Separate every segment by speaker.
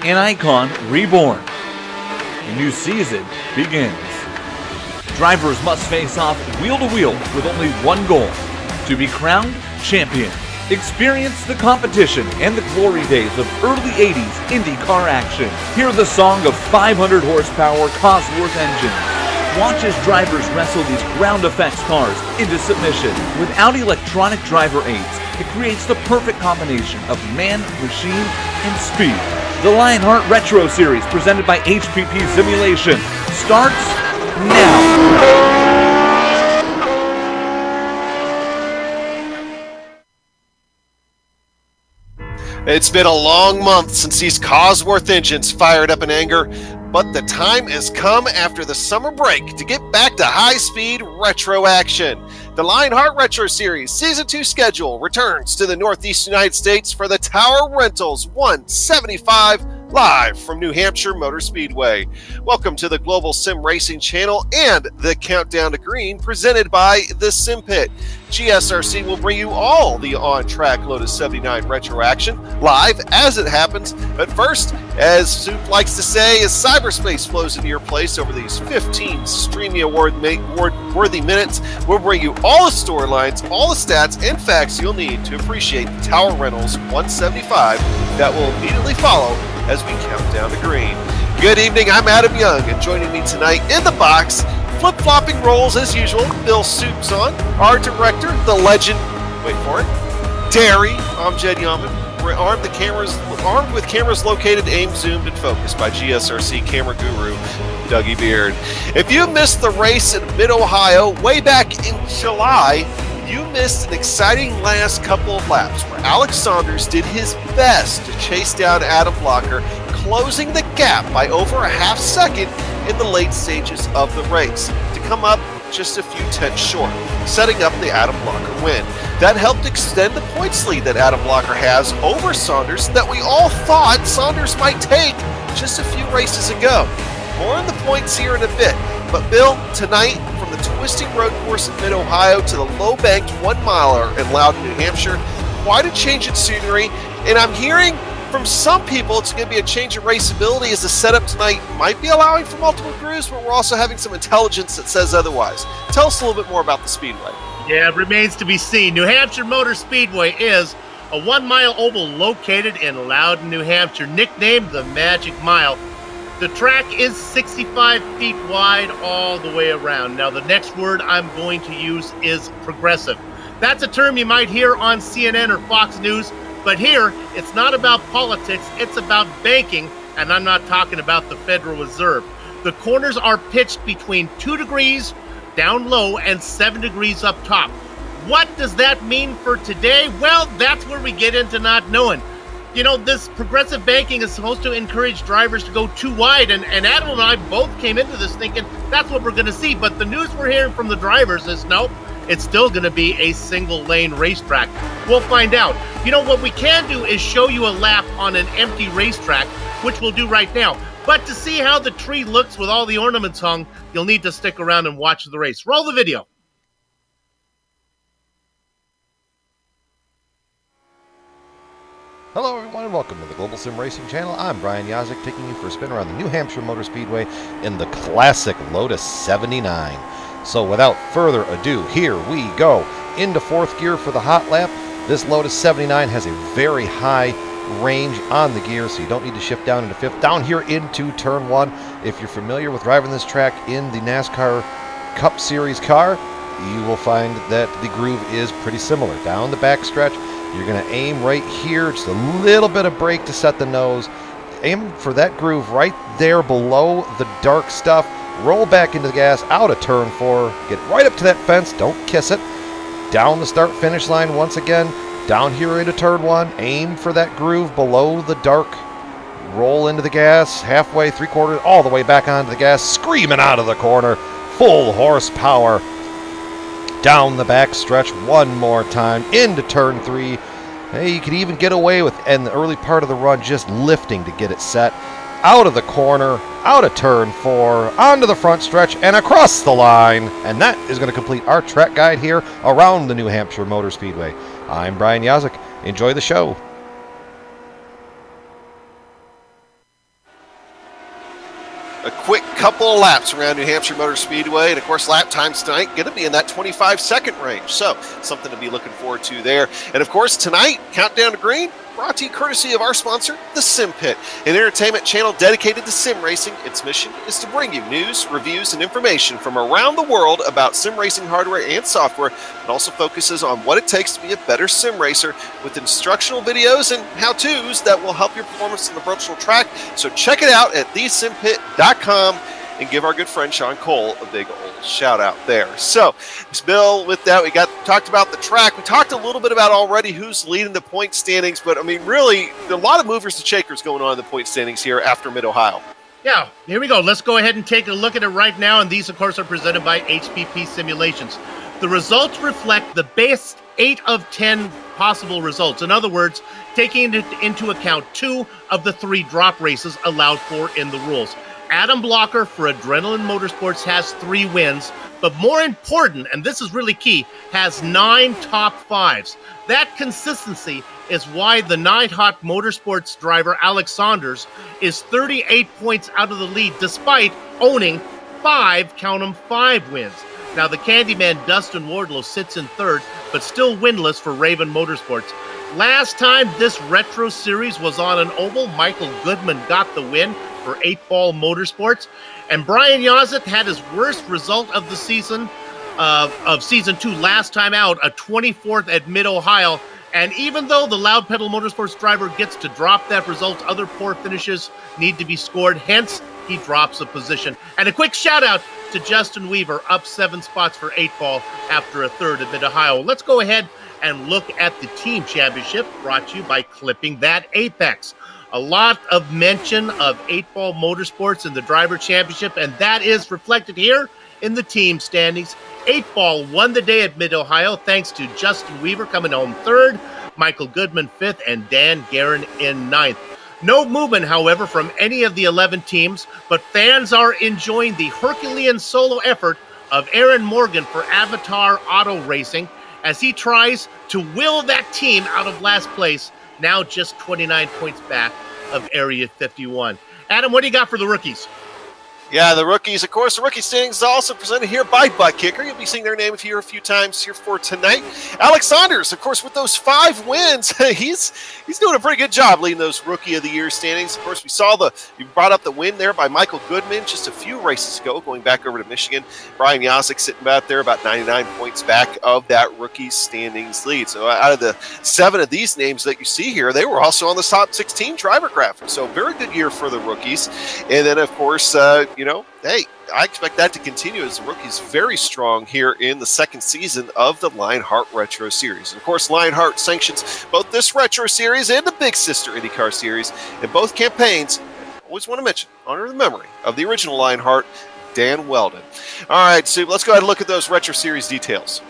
Speaker 1: an icon reborn. A new season begins. Drivers must face off wheel to wheel with only one goal: to be crowned champion. Experience the competition and the glory days of early 80s IndyCar action. Hear the song of 500 horsepower Cosworth engines. Watch as drivers wrestle these ground effects cars into submission. Without electronic driver aids, it creates the perfect combination of man, machine, and speed. The Lionheart Retro Series, presented by HPP Simulation, starts now.
Speaker 2: It's been a long month since these Cosworth engines fired up in anger, but the time has come after the summer break to get back to high-speed retro action. The Lionheart Retro Series Season 2 schedule returns to the Northeast United States for the Tower Rentals 175 live from New Hampshire Motor Speedway. Welcome to the Global SimRacing Channel and the Countdown to Green presented by the Sim Pit. GSRC will bring you all the on-track Lotus 79 retro action live as it happens. But first, as Soup likes to say, as cyberspace flows into your place over these 15 Streamy Award-worthy minutes, we'll bring you all the storylines, all the stats, and facts you'll need to appreciate the Tower Rentals 175 that will immediately follow as we count down to green. Good evening, I'm Adam Young, and joining me tonight in the box, flip-flopping roles as usual, Bill Soups on, our director, the legend, wait for it, Terry, I'm Jed Yaman, armed with cameras located, aimed, zoomed, and focused by GSRC camera guru, Dougie Beard. If you missed the race in Mid-Ohio way back in July, you missed an exciting last couple of laps where Alex Saunders did his best to chase down Adam Blocker, closing the gap by over a half second in the late stages of the race to come up just a few tenths short, setting up the Adam Blocker win. That helped extend the points lead that Adam Blocker has over Saunders that we all thought Saunders might take just a few races ago. More on the points here in a bit, but Bill, tonight, from the twisting road course in Mid-Ohio to the low-banked 1 miler in Loudon, New Hampshire, quite a change in scenery, and I'm hearing from some people it's going to be a change in raceability as the setup tonight might be allowing for multiple grooves, but we're also having some intelligence that says otherwise. Tell us a little bit more about the Speedway.
Speaker 3: Yeah, it remains to be seen. New Hampshire Motor Speedway is a 1 mile oval located in Loudon, New Hampshire, nicknamed the Magic Mile. The track is 65 feet wide all the way around. Now, the next word I'm going to use is progressive. That's a term you might hear on CNN or Fox News, but here, it's not about politics, it's about banking, and I'm not talking about the Federal Reserve. The corners are pitched between 2 degrees down low and 7 degrees up top. What does that mean for today? Well, that's where we get into not knowing. You know, this progressive banking is supposed to encourage drivers to go too wide, and Adam and I both came into this thinking that's what we're going to see, but the news we're hearing from the drivers is nope, it's still going to be a single-lane racetrack. We'll find out. You know, what we can do is show you a lap on an empty racetrack, which we'll do right now. But to see how the tree looks with all the ornaments hung, you'll need to stick around and watch the race. Roll the video.
Speaker 4: Hello everyone and welcome to the Global SimRacing Channel. I'm Brian Yazek, taking you for a spin around the New Hampshire Motor Speedway in the classic Lotus 79. So without further ado, here we go. Into fourth gear for the hot lap. This Lotus 79 has a very high range on the gear, so you don't need to shift down into fifth. Down here into turn one. If you're familiar with driving this track in the NASCAR Cup Series car, you will find that the groove is pretty similar. Down the back stretch, you're going to aim right here, just a little bit of brake to set the nose. Aim for that groove right there below the dark stuff. Roll back into the gas, out of turn 4. Get right up to that fence, don't kiss it. Down the start-finish line once again. Down here into turn 1. Aim for that groove below the dark. Roll into the gas, halfway, 3/4, all the way back onto the gas. Screaming out of the corner. Full horsepower. Down the back stretch one more time, into turn 3. Hey, you could even get away with, in the early part of the run, just lifting to get it set. Out of the corner, out of turn 4, onto the front stretch, and across the line. And that is going to complete our track guide here around the New Hampshire Motor Speedway. I'm Brian Yazek. Enjoy the show.
Speaker 2: couple of laps around New Hampshire Motor Speedway. And, of course, lap times tonight going to be in that 25-second range. So something to be looking forward to there. And, of course, tonight, Countdown to Green, brought to you courtesy of our sponsor, the Sim Pit, an entertainment channel dedicated to sim racing. Its mission is to bring you news, reviews, and information from around the world about sim racing hardware and software. It also focuses on what it takes to be a better sim racer with instructional videos and how-tos that will help your performance on the virtual track. So check it out at thesimpit.com and give our good friend Sean Cole a big old shout out there. So, Bill, with that, we talked about the track. We talked a little bit about already who's leading the point standings, but I mean, really, there are a lot of movers and shakers going on in the point standings here after Mid-Ohio.
Speaker 3: Yeah, here we go. Let's go ahead and take a look at it right now, and these, of course, are presented by HPP Simulations. The results reflect the best 8 of 10 possible results. In other words, taking into account 2 of the 3 drop races allowed for in the rules. Adam Blocker for Adrenaline Motorsports has 3 wins, but more important, and this is really key, has 9 top 5s. That consistency is why the Nighthawk Motorsports driver Alex Saunders is 38 points out of the lead, despite owning 5, count 'em, 5 wins. Now, the Candyman Dustin Wardlow sits in 3rd, but still winless for Raven Motorsports. Last time this Retro Series was on an oval, Michael Goodman got the win for 8-Ball Motorsports, and Brian Yazek had his worst result of the season, of Season 2 last time out, a 24th at Mid-Ohio, and even though the Loud Pedal Motorsports driver gets to drop that result, other poor finishes need to be scored, hence he drops a position. And a quick shout out to Justin Weaver, up 7 spots for 8-Ball after a 3rd at Mid-Ohio. Let's go ahead and look at the team championship, brought to you by Clipping That Apex. A lot of mention of 8-Ball Motorsports in the driver championship, and that is reflected here in the team standings. 8-Ball won the day at Mid-Ohio thanks to Justin Weaver coming home 3rd, Michael Goodman 5th, and Dan Guerin in 9th. No movement, however, from any of the 11 teams, but fans are enjoying the Herculean solo effort of Aaron Morgan for Avatar Auto Racing as he tries to will that team out of last place, now just 29 points back of Area 51. Adam, what do you got for the rookies?
Speaker 2: Yeah, the rookies, of course, the rookie standings is also presented here by Butt Kicker. You'll be seeing their name here a few times here for tonight. Alex Saunders, of course, with those 5 wins, he's doing a pretty good job leading those Rookie of the Year standings. Of course, we saw you brought up the win there by Michael Goodman just a few races ago, going back over to Michigan. Brian Yazek sitting back there about 99 points back of that rookie standings lead. So out of the 7 of these names that you see here, they were also on the top 16 driver graphic. So very good year for the rookies. And then, of course, hey, I expect that to continue as the rookies very strong here in the 2nd season of the Lionheart Retro Series. And of course, Lionheart sanctions both this Retro Series and the Big Sister IndyCar Series. In both campaigns, I always want to mention, honor the memory of the original Lionheart, Dan Weldon. All right, so let's go ahead and look at those Retro Series details.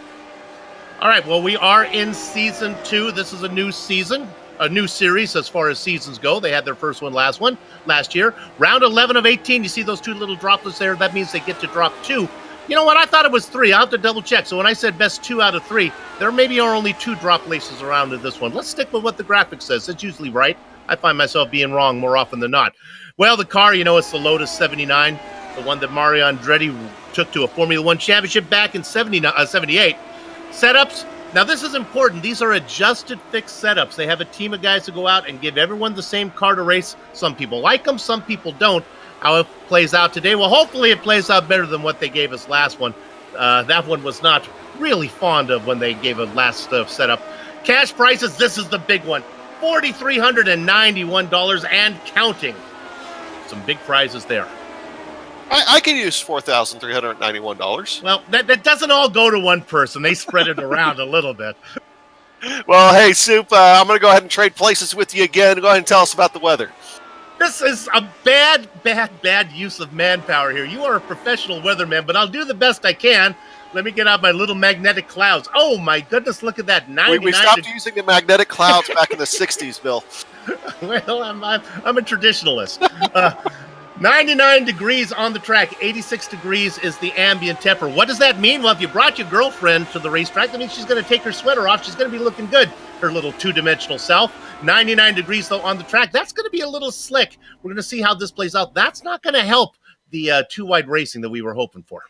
Speaker 3: All right, well, we are in Season 2. This is a new season. A new series as far as seasons go. They had their first one last year. Round 11 of 18, you see those 2 little droplets there? That means they get to drop 2. You know what? I thought it was 3. I'll have to double check. So when I said best 2 out of 3, there maybe are only 2 drop laces around in this one. Let's stick with what the graphic says. It's usually right. I find myself being wrong more often than not. Well, the car, it's the Lotus 79, the one that Mario Andretti took to a Formula 1 championship back in 78. Setups. Now, this is important. These are adjusted fixed setups. They have a team of guys to go out and give everyone the same car to race. Some people like them, some people don't. How it plays out today, well, hopefully it plays out better than what they gave us last one. That one was not really fond of when they gave us last setup. Cash prices, this is the big one. $4,391 and counting. Some big prizes there.
Speaker 2: I could use $4,391.
Speaker 3: Well, that doesn't all go to one person. They spread it around a little bit.
Speaker 2: Well, hey, Soup, I'm going to go ahead and trade places with you again. Go ahead and tell us about the weather.
Speaker 3: This is a bad use of manpower here. You are a professional weatherman, but I'll do the best I can. Let me get out my little magnetic clouds. Oh, my goodness, look at that. 99
Speaker 2: we stopped using the magnetic clouds back in the 60s, Bill.
Speaker 3: Well, I'm a traditionalist. 99 degrees on the track, 86 degrees is the ambient temperature. What does that mean? Well, if you brought your girlfriend to the racetrack, that means she's going to take her sweater off. She's going to be looking good, her little 2-dimensional self. 99 degrees, though, on the track. That's going to be a little slick. We're going to see how this plays out. That's not going to help the two-wide racing that we were hoping for.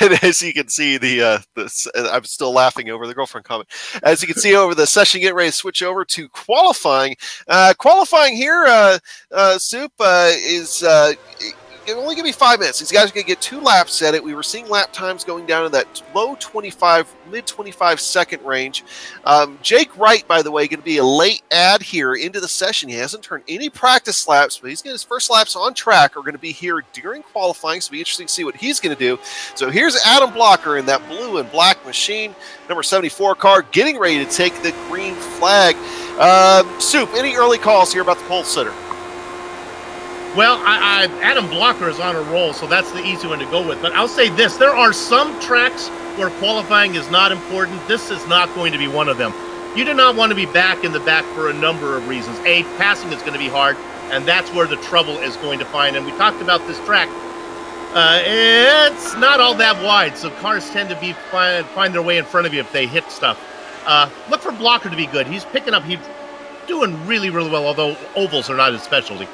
Speaker 2: And as you can see, I'm still laughing over the girlfriend comment. As you can see over the session, getting ready to switch over to qualifying. Qualifying here, Soup, is only give me 5 minutes. These guys are going to get 2 laps at it. We were seeing lap times going down in that low 25, mid 25 second range. Jake Wright, by the way, going to be a late add here into the session. He hasn't turned any practice laps, but he's getting his first laps on track are going to be here during qualifying, so it'll be interesting to see what he's going to do. So here's Adam Blocker in that blue and black machine, number 74 car, getting ready to take the green flag. Soup, any early calls here about the pole sitter?
Speaker 3: Well, Adam Blocker is on a roll, so that's the easy one to go with. But I'll say this. There are some tracks where qualifying is not important. This is not going to be one of them. You do not want to be back in the back for a number of reasons. A, passing is going to be hard, and that's where the trouble is going to find. And we talked about this track. It's not all that wide, so cars tend to find their way in front of you if they hit stuff. Look for Blocker to be good. He's doing really, really well, although ovals are not his specialty.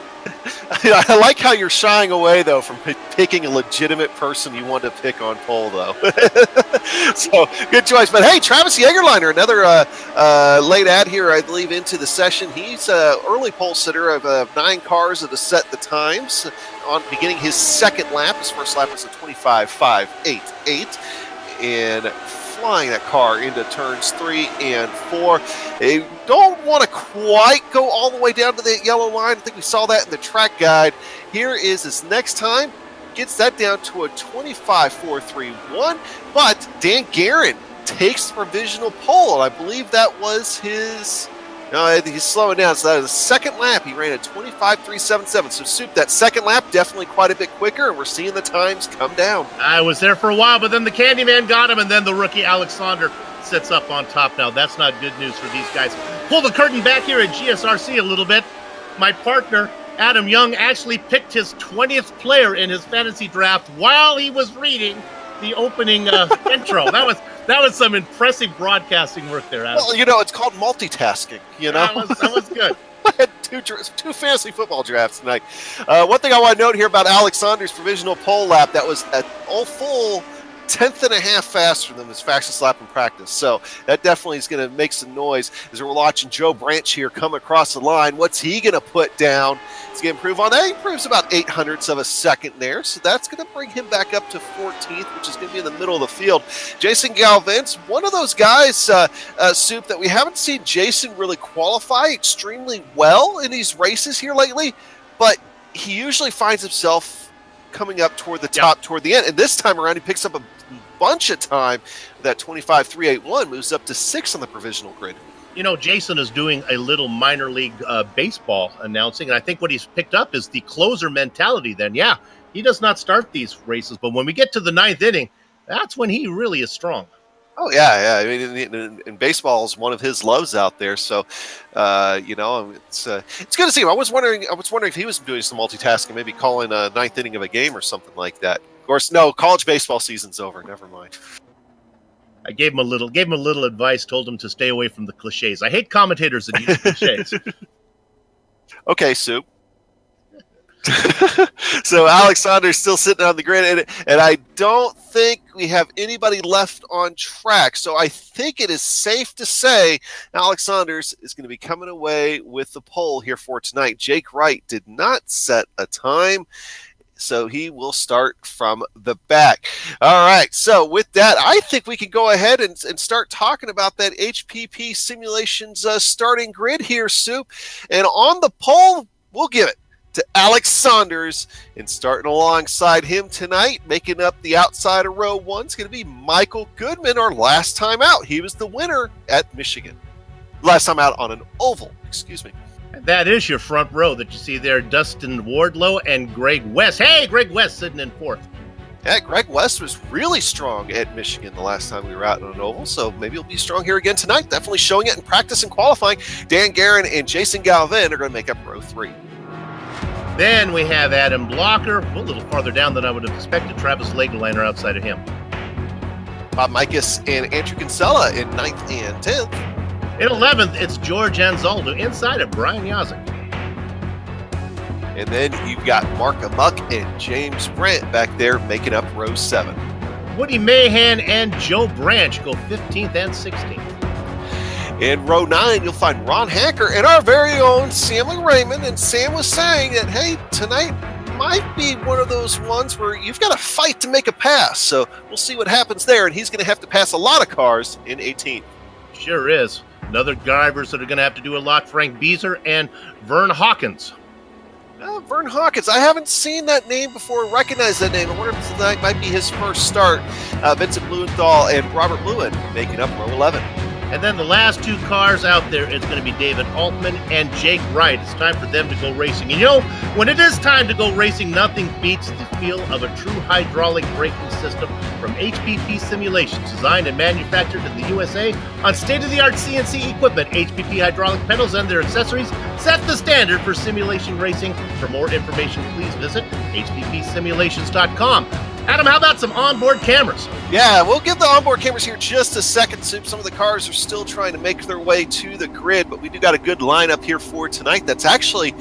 Speaker 2: I like how you're shying away, though, from picking a legitimate person you want to pick on pole, though. So, good choice. But, hey, Travis Jägerliner, another late ad here, I believe, into the session. He's an early pole sitter of 9 cars that have set the times on beginning his second lap. His first lap was a 25.588. And flying that car into turns 3 and 4. They don't want to quite go all the way down to the yellow line. I think we saw that in the track guide. Here is his next time. Gets that down to a 25.431. But Dan Guerin takes the provisional pole. I believe that was his... No, I think he's slowing down. So that is the second lap. He ran at 25.377. So, Soup, that second lap definitely quite a bit quicker, and we're seeing the times come down.
Speaker 3: I was there for a while, but then the Candyman got him, and then the rookie Alexander sits up on top now. That's not good news for these guys. Pull the curtain back here at GSRC a little bit. My partner, Adam Young, actually picked his 20th player in his fantasy draft while he was reading the opening intro. That was some impressive broadcasting work there, Adam.
Speaker 2: Well, it's called multitasking,
Speaker 3: That was good.
Speaker 2: I had two fantasy football drafts tonight. One thing I want to note here about Alexander's provisional pole lap, that was a full 10th and a half faster than his fastest lap in practice. So that definitely is going to make some noise as we're watching Joe Branch here come across the line. What's he going to put down? He's going to improve on that. He improves about 0.08 of a second there. So that's going to bring him back up to 14th, which is going to be in the middle of the field. Jason Galvin's one of those guys, Soup, that we haven't seen Jason really qualify extremely well in these races here lately, but he usually finds himself coming up toward the top, toward the end. And this time around, he picks up a bunch of time. That 25.381 moves up to 6th on the provisional grid.
Speaker 3: Jason is doing a little minor league baseball announcing, and I think what he's picked up is the closer mentality then. Yeah, he does not start these races, but when we get to the 9th inning, that's when he really is strong.
Speaker 2: Oh, yeah. I mean, and baseball is one of his loves out there. So, it's good to see him. I was wondering if he was doing some multitasking, maybe calling a 9th inning of a game or something like that. Of course, no, college baseball season's over. Never mind.
Speaker 3: I gave him a little advice, told him to stay away from the cliches. I hate commentators that use cliches.
Speaker 2: Okay, Soup. So Alexander's still sitting on the grid, and I don't think we have anybody left on track. So I think it is safe to say Alexander's is going to be coming away with the pole here for tonight. Jake Wright did not set a time, so he will start from the back. All right, so with that, I think we can go ahead and start talking about that HPP Simulations starting grid here, Soup. And on the pole, we'll give it to Alex Saunders, and starting alongside him tonight, making up the outside of row 1, is going to be Michael Goodman, our last time out. He was the winner at Michigan. Last time out on an oval, excuse me.
Speaker 3: And that is your front row that you see there, Dustin Wardlow and Greg West. Hey, Greg West sitting in 4th.
Speaker 2: Yeah, Greg West was really strong at Michigan the last time we were out on an oval, so maybe he'll be strong here again tonight. Definitely showing it in practice and qualifying. Dan Guerin and Jason Galvin are going to make up row 3.
Speaker 3: Then we have Adam Blocker, a little farther down than I would have expected. Travis Lagerliner outside of him.
Speaker 2: Bob Mikus and Andrew Kinsella in 9th and 10th.
Speaker 3: In 11th, it's George Anzaldo inside of Brian Yazek.
Speaker 2: And then you've got Mark Amuck and James Brandt back there making up row 7.
Speaker 3: Woody Mahan and Joe Branch go 15th and 16th.
Speaker 2: In row 9, you'll find Ron Hacker and our very own Sam Raymond. And Sam was saying that, hey, tonight might be one of those ones where you've got to fight to make a pass. So we'll see what happens there. And he's going to have to pass a lot of cars in 18th.
Speaker 3: Sure is. Another drivers that are going to have to do a lot, Frank Beezer and Vern Hawkins.
Speaker 2: Vern Hawkins, I haven't seen that name before, recognized that name. I wonder if tonight might be his first start. Vincent Blumenthal and Robert Lewin making up row 11.
Speaker 3: And then the last 2 cars out there is going to be David Altman and Jake Wright. It's time for them to go racing. And you know, when it is time to go racing, nothing beats the feel of a true hydraulic braking system from HPP Simulations, designed and manufactured in the USA on state-of-the-art CNC equipment. HPP hydraulic pedals and their accessories set the standard for simulation racing. For more information, please visit hppsimulations.com. Adam, how about some onboard cameras?
Speaker 2: Yeah, we'll give the onboard cameras here just a second. Some of the cars are still trying to make their way to the grid, but we do got a good lineup here for tonight that's actually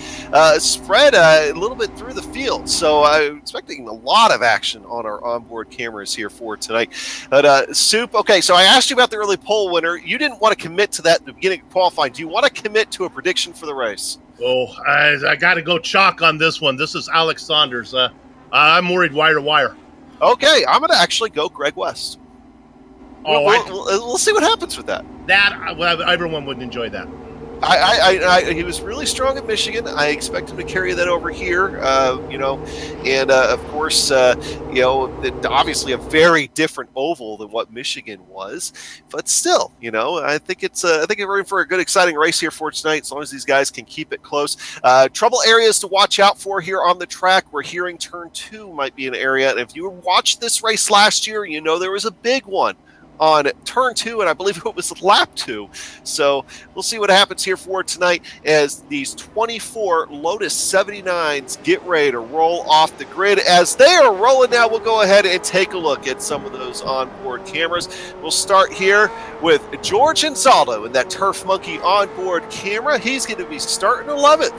Speaker 2: spread a little bit through the field. So I'm expecting a lot of action on our onboard cameras here for tonight. But Soup, okay, so I asked you about the early pole winner. You didn't want to commit to that at the beginning of qualifying. Do you want to commit to a prediction for the race?
Speaker 3: Oh, I got to go chalk on this one. This is Alex Saunders. I'm worried wire to wire.
Speaker 2: Okay, I'm going to actually go Greg West.
Speaker 3: Oh,
Speaker 2: we'll see what happens with that.
Speaker 3: Everyone would enjoy that.
Speaker 2: He was really strong at Michigan. I expect him to carry that over here, and of course, obviously a very different oval than what Michigan was, but still, I think we're in for a good, exciting race here for tonight, as long as these guys can keep it close. Trouble areas to watch out for here on the track. We're hearing turn 2 might be an area, and if you watched this race last year, there was a big one on turn 2, and I believe it was lap 2. So we'll see what happens here for tonight as these 24 Lotus 79s get ready to roll off the grid. As they are rolling now, we'll go ahead and take a look at some of those onboard cameras. We'll start here with George Ansaldo in that Turf Monkey onboard camera. He's going to be starting 11th.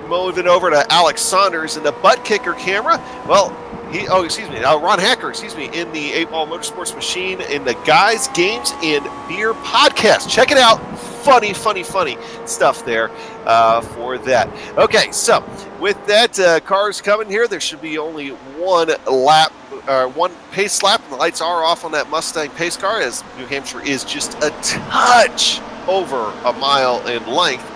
Speaker 2: Moving over to Alex Saunders in the butt kicker camera. Well, Ron Hacker, in the 8-Ball Motorsports Machine in the Guys, Games, and Beer podcast. Check it out. Funny stuff there for that. Okay, so with that, cars coming here, there should be only one pace lap, and the lights are off on that Mustang pace car, as New Hampshire is just a touch over a mile in length.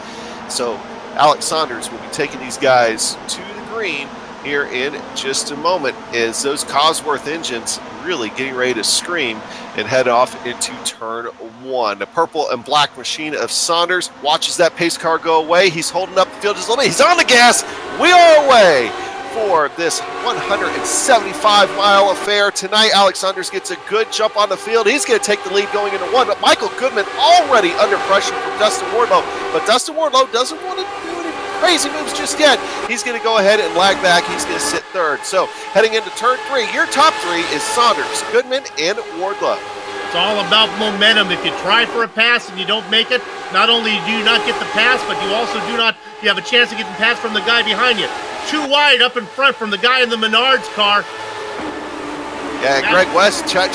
Speaker 2: So Alex Saunders will be taking these guys to the green here in just a moment, as those Cosworth engines really getting ready to scream and head off into turn 1. The purple and black machine of Saunders watches that pace car go away. He's holding up the field just a little bit. He's on the gas. We are away for this 175-mile affair tonight. Alex Saunders gets a good jump on the field. He's going to take the lead going into 1, but Michael Goodman already under pressure from Dustin Wardlow. But Dustin Wardlow doesn't want to do any crazy moves just yet. He's going to go ahead and lag back. He's going to sit 3rd. So heading into turn 3, your top 3 is Saunders, Goodman, and Wardlow.
Speaker 3: It's all about momentum. If you try for a pass and you don't make it, not only do you not get the pass, but you have a chance of getting passed from the guy behind you. Too wide up in front from the guy in the Menards car.
Speaker 2: Yeah, Greg West trying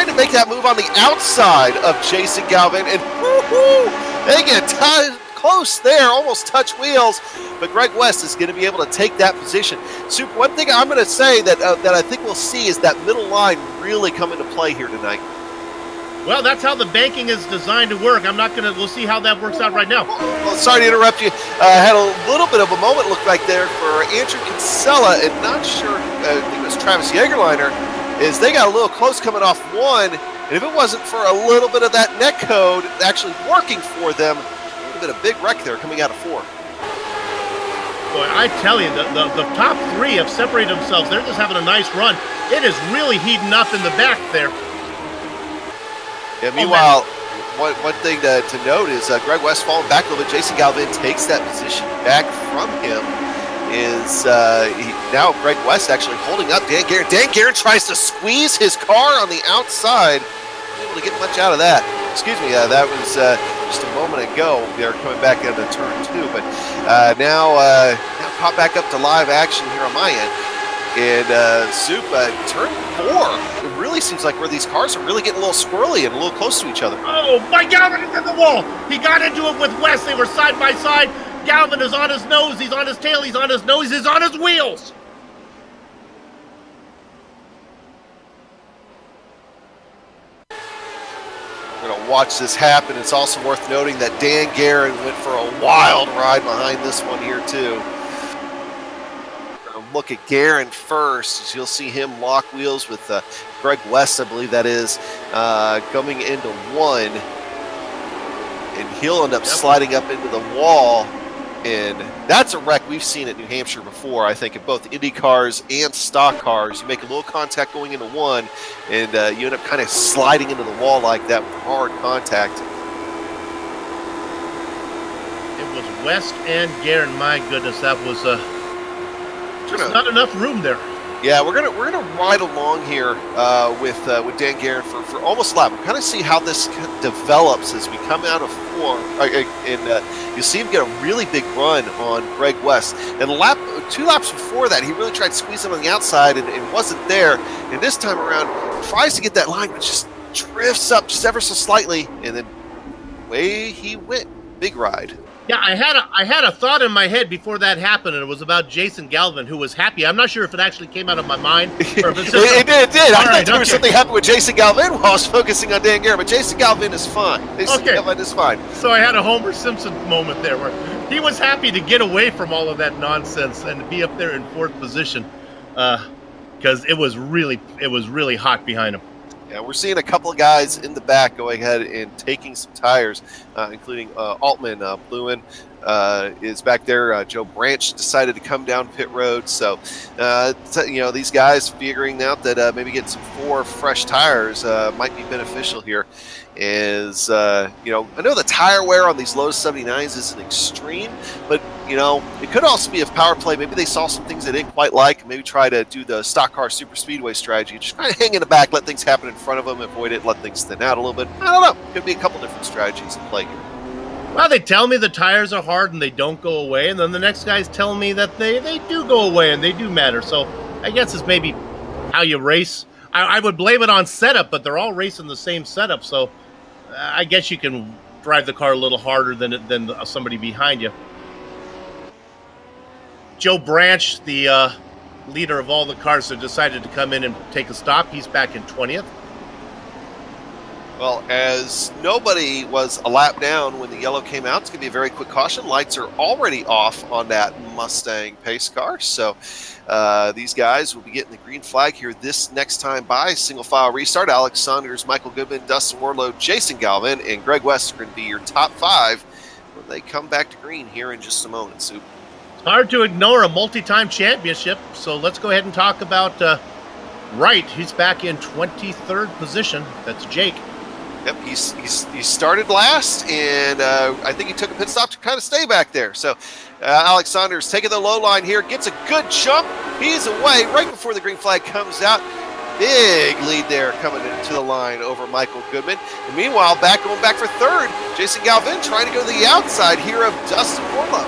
Speaker 2: to make that move on the outside of Jason Galvin, and they get close there, almost touch wheels, but Greg West is going to be able to take that position. So one thing I'm going to say that I think we'll see is that middle line really come into play here tonight.
Speaker 3: Well, that's how the banking is designed to work. We'll see how that works out right now.
Speaker 2: Well, sorry to interrupt you. Had a little bit of a moment look like there for Andrew Kinsella, and not sure, I think it was Travis Jagerliner, is they got a little close coming off 1, and if it wasn't for a little bit of that net code actually working for them, it would have been a big wreck there coming out of 4.
Speaker 3: Boy, I tell you, the top 3 have separated themselves. They're just having a nice run. It is really heating up in the back there.
Speaker 2: Yeah, meanwhile, one thing to note is Greg West falling back a little bit. Jason Galvin takes that position back from him. Now Greg West actually holding up Dan Guerin. Dan Guerin tries to squeeze his car on the outside, able to get much out of that. Excuse me, that was just a moment ago. They're coming back into turn 2, but now pop back up to live action here on my end. And Soup, turn 4, it really seems like where these cars are really getting a little squirrely and a little close to each other.
Speaker 3: Oh, my Galvin is in the wall. He got into it with West. They were side by side. Galvin is on his nose. He's on his tail. He's on his nose. He's on his wheels.
Speaker 2: We're going to watch this happen. It's also worth noting that Dan Guerin went for a wild ride behind this one here, too. Look at Guerin first, as you'll see him lock wheels with Greg West, I believe that is, coming into 1, and he'll end up sliding up into the wall, and that's a wreck we've seen at New Hampshire before, I think, in both Indy cars and stock cars. You make a little contact going into 1, and you end up kind of sliding into the wall like that with hard contact.
Speaker 3: It was West and Guerin. My goodness, that was just not enough room there.
Speaker 2: Yeah, we're gonna ride along here with Dan Guerin for almost a lap. We'll kind of see how this develops as we come out of 4, and you see him get a really big run on Greg West. And 2 laps before that, he really tried to squeeze him on the outside and wasn't there. And this time around, tries to get that line, but just drifts up just ever so slightly, and then away he went. Big ride.
Speaker 3: Yeah, I had a thought in my head before that happened, and it was about Jason Galvin, who was happy. I'm not sure if it actually came out of my mind. Or if it's just
Speaker 2: it did. I thought there was something happened with Jason Galvin while I was focusing on Dan Guerin, but Jason Galvin is fine. Galvin is fine.
Speaker 3: So I had a Homer Simpson moment there where he was happy to get away from all of that nonsense and to be up there in 4th position because it was really hot behind him.
Speaker 2: Yeah, we're seeing a couple of guys in the back going ahead and taking some tires, including Altman. Bluin is back there. Joe Branch decided to come down pit road. So, these guys figuring out that maybe getting some 4 fresh tires might be beneficial here. I know the tire wear on these Lotus 79s isn't extreme, but it could also be a power play. Maybe they saw some things they didn't quite like. Maybe try to do the stock car super speedway strategy. Just kind of hang in the back, let things happen in front of them, avoid it, let things thin out a little bit. I don't know. Could be a couple different strategies in play here.
Speaker 3: Well, they tell me the tires are hard and they don't go away, and then the next guy's telling me that they do go away and they do matter. So I guess it's maybe how you race. I would blame it on setup, but they're all racing the same setup, so I guess you can drive the car a little harder than somebody behind you. Joe Branch, the leader of all the cars, have decided to come in and take a stop. He's back in 20th.
Speaker 2: Well, as nobody was a lap down when the yellow came out, it's going to be a very quick caution. Lights are already off on that Mustang pace car. So these guys will be getting the green flag here this next time by. Single file restart. Alex Saunders, Michael Goodman, Dustin Warlow, Jason Galvin, and Greg West are going to be your top 5 when they come back to green here in just a moment, Soup.
Speaker 3: It's hard to ignore a multi-time championship. So let's go ahead and talk about Wright. He's back in 23rd position. That's Jake.
Speaker 2: Yep, he started last, and I think he took a pit stop to kind of stay back there. So Alex Saunders taking the low line here, gets a good jump. He's away right before the green flag comes out. Big lead there coming into the line over Michael Goodman. And meanwhile, going back for 3rd, Jason Galvin trying to go to the outside here of Dustin Warlow.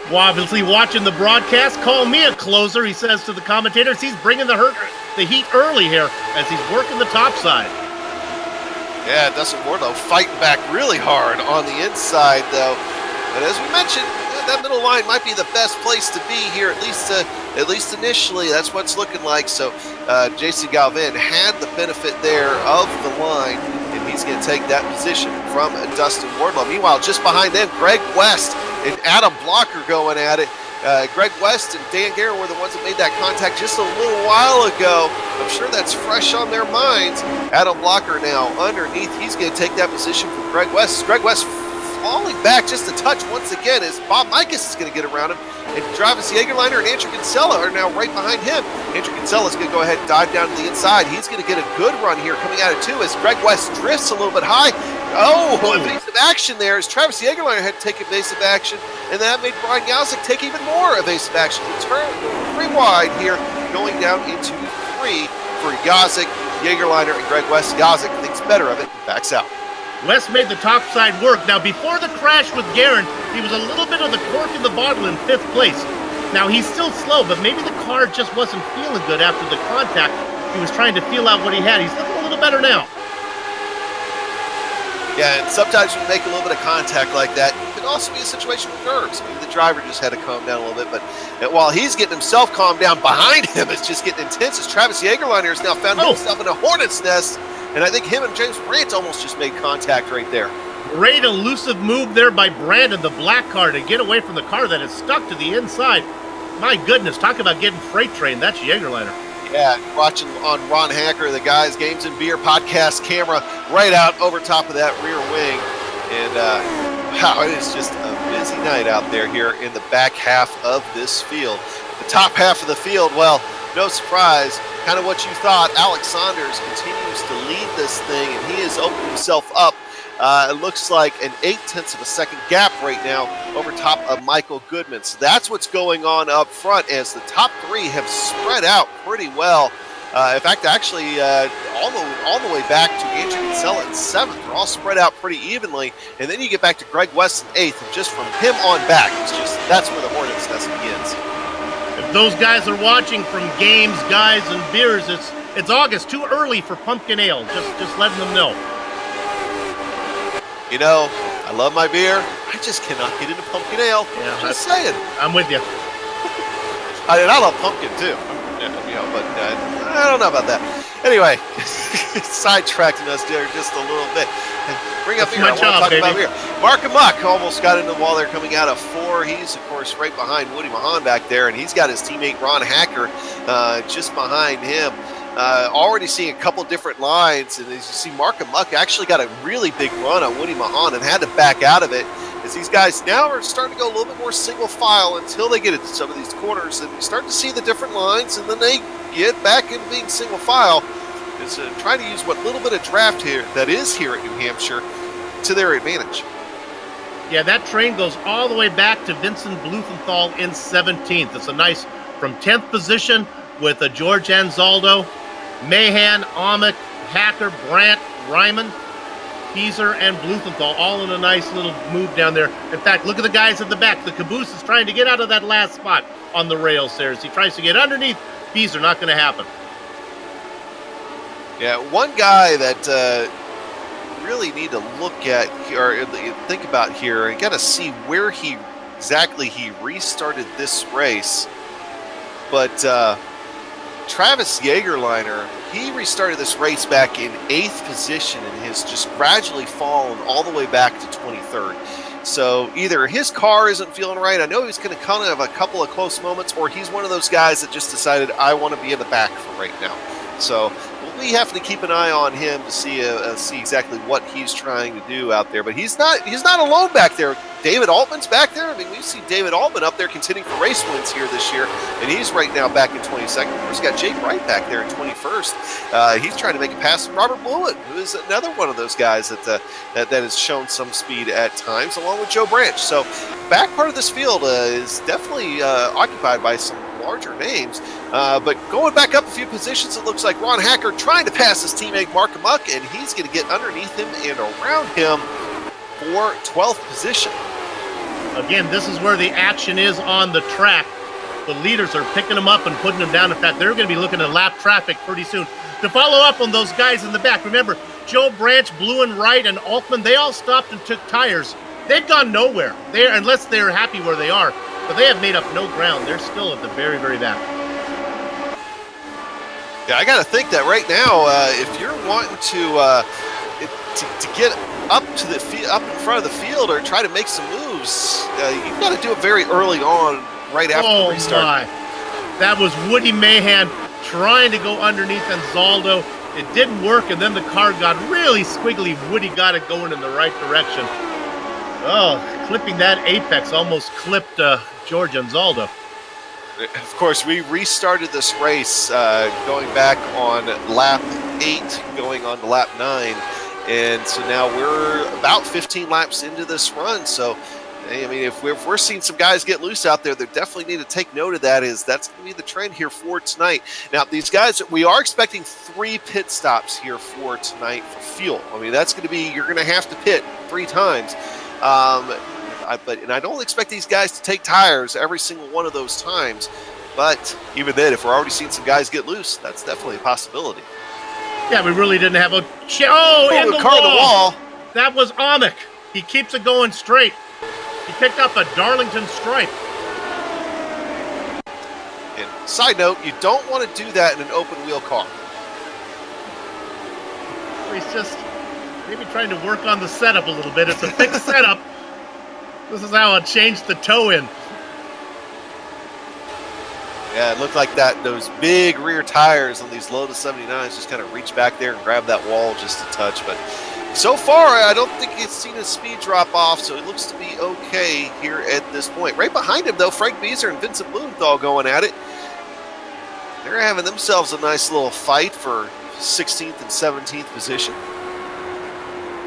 Speaker 3: Well, obviously watching the broadcast, call me a closer, he says to the commentators. He's bringing the heat early here as he's working the top side.
Speaker 2: Yeah, Dustin Warlow fighting back really hard on the inside, though. But as we mentioned, that middle line might be the best place to be here, at least initially. That's what it's looking like. So Jason Galvin had the benefit there of the line, and he's going to take that position from Dustin Warlow. Meanwhile, just behind them, Greg West and Adam Blocker going at it. Greg West and Dan Guerin were the ones that made that contact just a little while ago. I'm sure that's fresh on their minds. Adam Blocker now underneath. He's going to take that position from Greg West. Greg West falling back just a touch once again as Bob Mikus is going to get around him. And Travis Jagerliner and Andrew Kinsella are now right behind him. Andrew Kinsella is going to go ahead and dive down to the inside. He's going to get a good run here coming out of 2 as Greg West drifts a little bit high. Oh, evasive action there as Travis Jagerliner had to take evasive action, and that made Brian Yauzik take even more evasive action. Turn 3 wide here, going down into 3 for Yauzik. Jägerliner and Greg West-Yazik thinks better of it and backs out.
Speaker 3: West made the top side work. Now, before the crash with Guerin, he was a little bit of the cork in the bottle in 5th place. Now, he's still slow, but maybe the car just wasn't feeling good after the contact. He was trying to feel out what he had. He's looking a little better now.
Speaker 2: Yeah, and sometimes when you make a little bit of contact like that, it can also be a situation with nerves. Maybe the driver just had to calm down a little bit, but while he's getting himself calmed down, behind him it's just getting intense as Travis Jägerliner has now found himself in a hornet's nest, and I think him and James Brandt almost just made contact right there.
Speaker 3: Great elusive move there by Brandon, the black car, to get away from the car that is stuck to the inside. My goodness, talk about getting freight trained. That's Jägerliner.
Speaker 2: Yeah, watching on Ron Hacker, the guys, Games and Beer podcast camera, right out over top of that rear wing. And wow, it is just a busy night out there here in the back half of this field. The top half of the field, well, no surprise, kind of what you thought. Alex Saunders continues to lead this thing, and he has opened himself up. It looks like an 0.8 of a second gap right now over top of Michael Goodman. So that's what's going on up front as the top 3 have spread out pretty well. In fact, actually, all the way back to Andrew Kinsella in 7th. They're all spread out pretty evenly. And then you get back to Greg West in 8th, and just from him on back, that's where the hornet's nest begins.
Speaker 3: If those guys are watching from Games, Guys, and Beers, it's August, too early for pumpkin ale. Just letting them know.
Speaker 2: You know, I love my beer. I just cannot get into pumpkin ale. Yeah, just saying.
Speaker 3: I'm with you.
Speaker 2: I love pumpkin too. You know, but I don't know about that. Anyway, sidetracking us there just a little bit. Bring up beer. I want to talk about beer. Mark Amuck almost got into the wall there coming out of 4. He's, of course, right behind Woody Mahan back there, and he's got his teammate Ron Hacker just behind him. Already seeing a couple different lines, and as you see, Mark Amuck actually got a really big run on Woody Mahan and had to back out of it, as these guys now are starting to go a little bit more single file until they get into some of these corners, and you start to see the different lines, and then they get back into being single file. It's trying to use what little bit of draft here that is here at New Hampshire to their advantage.
Speaker 3: Yeah, that train goes all the way back to Vincent Blumenthal in 17th. It's a nice from 10th position with George Anzaldo, Mahan, Amick, Hacker, Brandt, Ryman, Pieser, and Blumenthal, all in a nice little move down there. In fact, look at the guys at the back. The caboose is trying to get out of that last spot on the rails there. As he tries to get underneath, Pieser, not going to happen.
Speaker 2: Yeah, one guy that really need to look at or think about here, and got to see where exactly he restarted this race. But Travis Jägerliner, he restarted this race back in 8th position and has just gradually fallen all the way back to 23rd. So either his car isn't feeling right, I know he's going to kind of have a couple of close moments, or he's one of those guys that just decided, I want to be in the back for right now. So we have to keep an eye on him to see exactly what he's trying to do out there. But he's not alone back there. David Altman's back there. I mean, we've seen David Altman up there contending for race wins here this year, and he's right now back in 22nd. Of course, got Jake Wright back there in 21st. He's trying to make a pass to Robert Blewett, who is another one of those guys that has shown some speed at times, along with Joe Branch. So back part of this field is definitely occupied by some larger names. But going back up a few positions, it looks like Ron Hacker trying to pass his teammate Mark Amuck, and he's going to get underneath him and around him for 12th position.
Speaker 3: Again, this is where the action is on the track. The leaders are picking them up and putting them down. In fact, they're going to be looking at lap traffic pretty soon. To follow up on those guys in the back, remember, Joe Branch, Bluen, Wright, and Altman, they all stopped and took tires. They've gone nowhere, unless they're happy where they are. But they have made up no ground. They're still at the very, very back.
Speaker 2: Yeah, I got to think that right now, if you're wanting to get up in front of the field or try to make some moves, you've got to do it very early on, right after the restart.
Speaker 3: My. That was Woody Mahan trying to go underneath Anzaldo. It didn't work, and then the car got really squiggly. Woody got it going in the right direction. Oh, clipping that apex almost clipped George Anzaldo.
Speaker 2: Of course, we restarted this race going back on lap 8, going on to lap 9. And so now we're about 15 laps into this run. So I mean, if we're seeing some guys get loose out there, they definitely need to take note of that. That's going to be the trend here for tonight. Now, these guys, we are expecting 3 pit stops here for tonight for fuel. I mean, that's going to be, you're going to have to pit 3 times. And I don't expect these guys to take tires every single one of those times. But even then, if we're already seeing some guys get loose, that's definitely a possibility.
Speaker 3: Yeah, we really didn't have a... in the
Speaker 2: car on the wall.
Speaker 3: That was Amick. He keeps it going straight. He picked up a Darlington stripe.
Speaker 2: And side note, you don't want to do that in an open wheel car.
Speaker 3: He's just maybe trying to work on the setup a little bit. It's a fixed setup. This is how I changed the toe in.
Speaker 2: Yeah, it looked like those big rear tires on these Lotus 79s just kind of reach back there and grab that wall just a touch. But so far, I don't think it's seen a speed drop off, so it looks to be okay here at this point. Right behind him, though, Frank Beezer and Vincent Blumenthal going at it. They're having themselves a nice little fight for 16th and 17th position.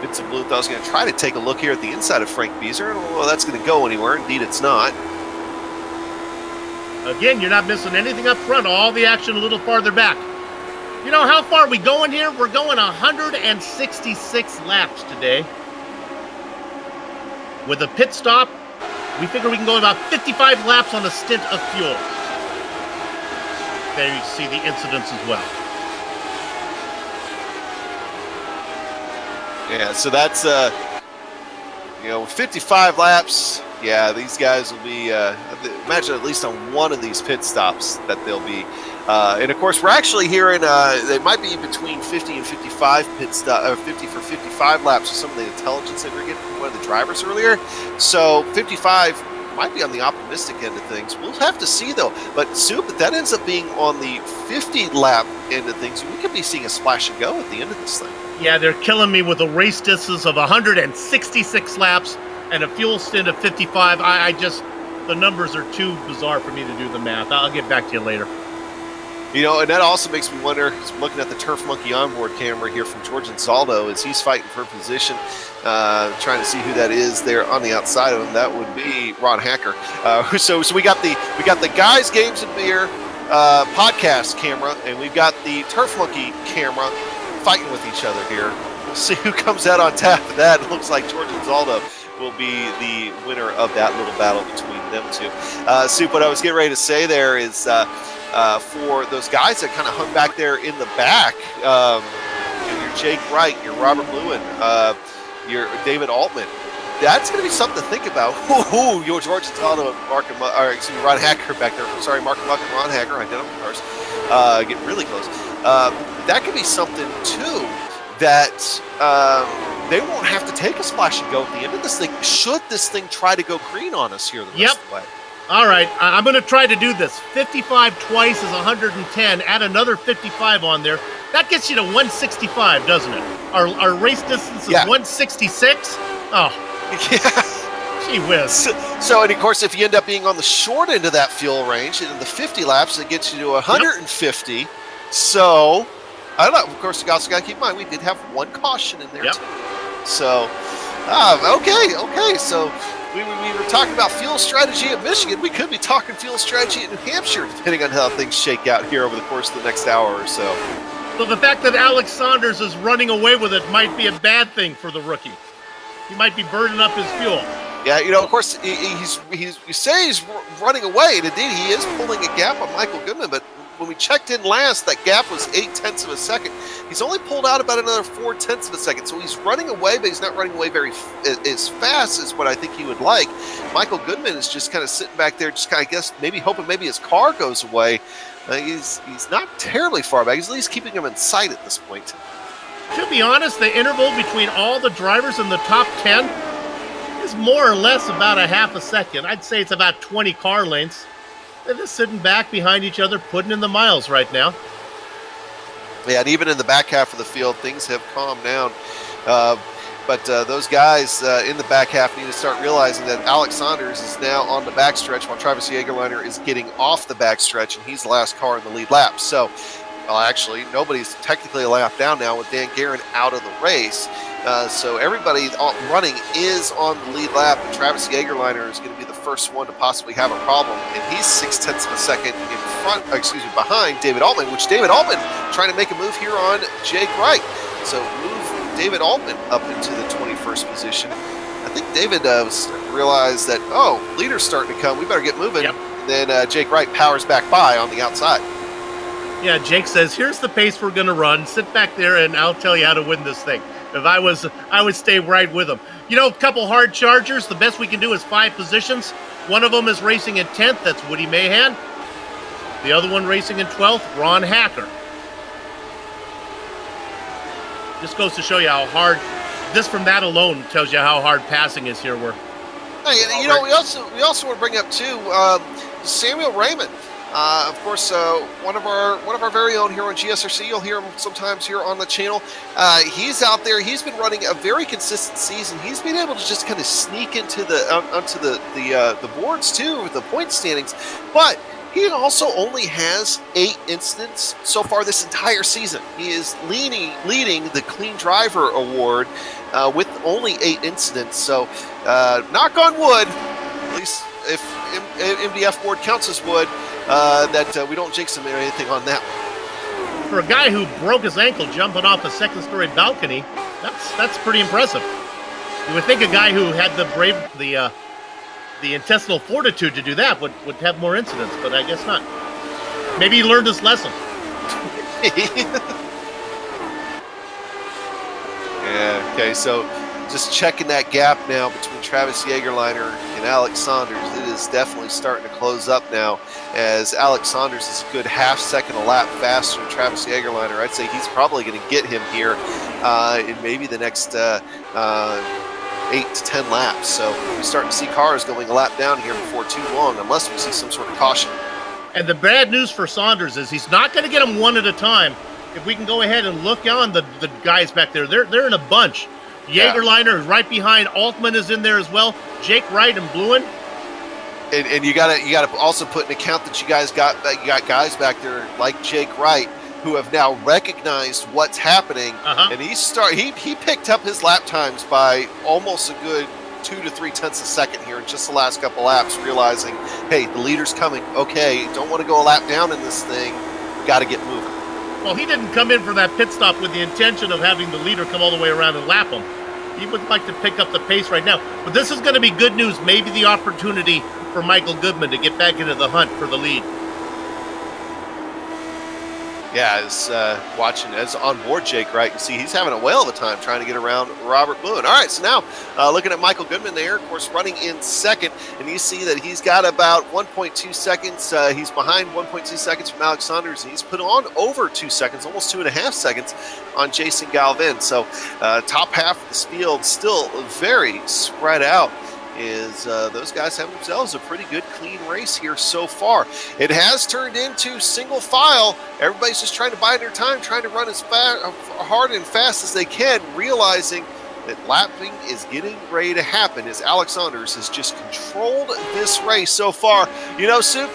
Speaker 2: Vincent Blumenthal's going to try to take a look here at the inside of Frank Beezer. I don't know if that's going to go anywhere. Indeed, it's not.
Speaker 3: Again, you're not missing anything up front. All the action a little farther back. You know how far are we going here? We're going 166 laps today. With a pit stop, we figure we can go about 55 laps on a stint of fuel. There you see the incidents as well.
Speaker 2: Yeah, so that's, 55 laps. Yeah, these guys will be, imagine at least on one of these pit stops that they'll be. And, of course, we're actually hearing they might be between 50 and 55 pit stop, 50 for 55 laps with some of the intelligence that we're getting from one of the drivers earlier. So 55 might be on the optimistic end of things. We'll have to see, though. But, Soup, if that ends up being on the 50-lap end of things, we could be seeing a splash and go at the end of this thing.
Speaker 3: Yeah, they're killing me with a race distance of 166 laps. And a fuel stint of 55, the numbers are too bizarre for me to do the math. I'll get back to you later.
Speaker 2: And that also makes me wonder, looking at the Turf Monkey onboard camera here from George Ansaldo, as he's fighting for position, trying to see who that is there on the outside of him. That would be Ron Hacker. So we got the Guys, Games, and Beer podcast camera, and we've got the Turf Monkey camera fighting with each other here. We'll see who comes out on top of that. It looks like George Ansaldo will be the winner of that little battle between them two. Soup, what I was getting ready to say there is for those guys that kind of hung back there in the back, your Jake Wright, your Robert Lewin, your David Altman, that's going to be something to think about. Your George Ansaldo, Ron Hacker back there. Sorry, Mark Muck and Ron Hacker, identical cars, getting really close. That could be something, too, that they won't have to take a splash and go at the end of this thing, should this thing try to go green on us here the rest of the way.
Speaker 3: All right, I'm going to try to do this. 55 twice is 110. Add another 55 on there. That gets you to 165, doesn't it? Our race distance is 166? Oh. Yeah. Gee whiz.
Speaker 2: So, and of course, if you end up being on the short end of that fuel range, in the 50 laps, it gets you to 150. Yep. So, I don't know. Of course, you also got to keep in mind, we did have one caution in there, too. So, okay. So, we were talking about fuel strategy at Michigan. We could be talking fuel strategy at New Hampshire, depending on how things shake out here over the course of the next hour or so.
Speaker 3: So the fact that Alex Saunders is running away with it might be a bad thing for the rookie. He might be burning up his fuel.
Speaker 2: Yeah, of course, you say he's running away, and indeed he is pulling a gap on Michael Goodman, but when we checked in last, that gap was 0.8 of a second. He's only pulled out about another 0.4 of a second, so he's running away, but he's not running away very as fast as what I think he would like. Michael Goodman is just kind of sitting back there, just kind of hoping maybe his car goes away. He's not terribly far back. He's at least keeping him in sight at this point.
Speaker 3: To be honest, the interval between all the drivers in the top 10 is more or less about a half a second. I'd say it's about 20 car lengths. They're just sitting back behind each other, putting in the miles right now.
Speaker 2: Yeah, and even in the back half of the field, things have calmed down. But those guys in the back half need to start realizing that Alex Saunders is now on the backstretch while Travis Jagerliner is getting off the backstretch, and he's the last car in the lead lap. So well, actually, nobody's technically a lap down now with Dan Guerin out of the race. So everybody running is on the lead lap, and Travis Jagerliner is going to be the first one to possibly have a problem, and he's 0.6 of a second behind David Altman, which David Altman trying to make a move here on Jake Wright. So move David Altman up into the 21st position. I think David realized that, oh, leader's starting to come, we better get moving.
Speaker 3: Yep.
Speaker 2: Then Jake Wright powers back by on the outside.
Speaker 3: Yeah, Jake says, here's the pace we're going to run. Sit back there, and I'll tell you how to win this thing. If I would stay right with him. You know, a couple hard chargers. The best we can do is 5 positions. One of them is racing in 10th. That's Woody Mahan. The other one racing in 12th, Ron Hacker. Just goes to show you how hard, this from that alone tells you how hard passing is here.
Speaker 2: Hey, you know, we also want to bring up too Samuel Raymond. Of course, one of our very own here on GSRC. You'll hear him sometimes here on the channel. He's out there. He's been running a very consistent season. He's been able to just kind of sneak into onto the boards too with the point standings, but he also only has 8 incidents so far this entire season. He is leading the Clean Driver Award with only 8 incidents. So, knock on wood, at least if MDF board counts as wood, that we don't jinx him or anything on that one.
Speaker 3: For a guy who broke his ankle jumping off a 2nd-story balcony, that's pretty impressive. You would think a guy who had the intestinal fortitude to do that would have more incidents, but I guess not. Maybe he learned his lesson.
Speaker 2: Yeah, okay, so just checking that gap now between Travis Jagerliner and Alex Saunders. It is definitely starting to close up now, as Alex Saunders is a good half-second a lap faster than Travis Jagerliner. I'd say he's probably going to get him here in maybe the next 8 to 10 laps. So we're starting to see cars going a lap down here before too long, unless we see some sort of caution.
Speaker 3: And the bad news for Saunders is he's not going to get them one at a time. If we can go ahead and look on the guys back there, they're in a bunch. Jagerliner is right behind. Altman is in there as well. Jake Wright and Bluen.
Speaker 2: And you gotta also put in account that you got guys back there like Jake Wright who have now recognized what's happening, and he picked up his lap times by almost a good 2 to 3 tenths a second here in just the last couple laps, realizing, hey, the leader's coming. Okay, don't want to go a lap down in this thing. Got to get moving.
Speaker 3: Well, he didn't come in for that pit stop with the intention of having the leader come all the way around and lap him. He would like to pick up the pace right now. But this is going to be good news. Maybe the opportunity for Michael Goodman to get back into the hunt for the lead.
Speaker 2: Yeah, as watching as on board Jake Wright, you see he's having a whale of a time trying to get around Robert Bluen. All right, so now looking at Michael Goodman there, of course, running in second, and you see that he's got about 1.2 seconds. He's behind 1.2 seconds from Alex Saunders, and he's put on over 2 seconds, almost 2.5 seconds on Jason Galvin. So top half of this field still very spread out. Those guys have themselves a pretty good clean race here so far. It has turned into single file. Everybody's just trying to bide their time, trying to run as hard and fast as they can, realizing that lapping is getting ready to happen as Alex Saunders has just controlled this race so far. You know, Soup,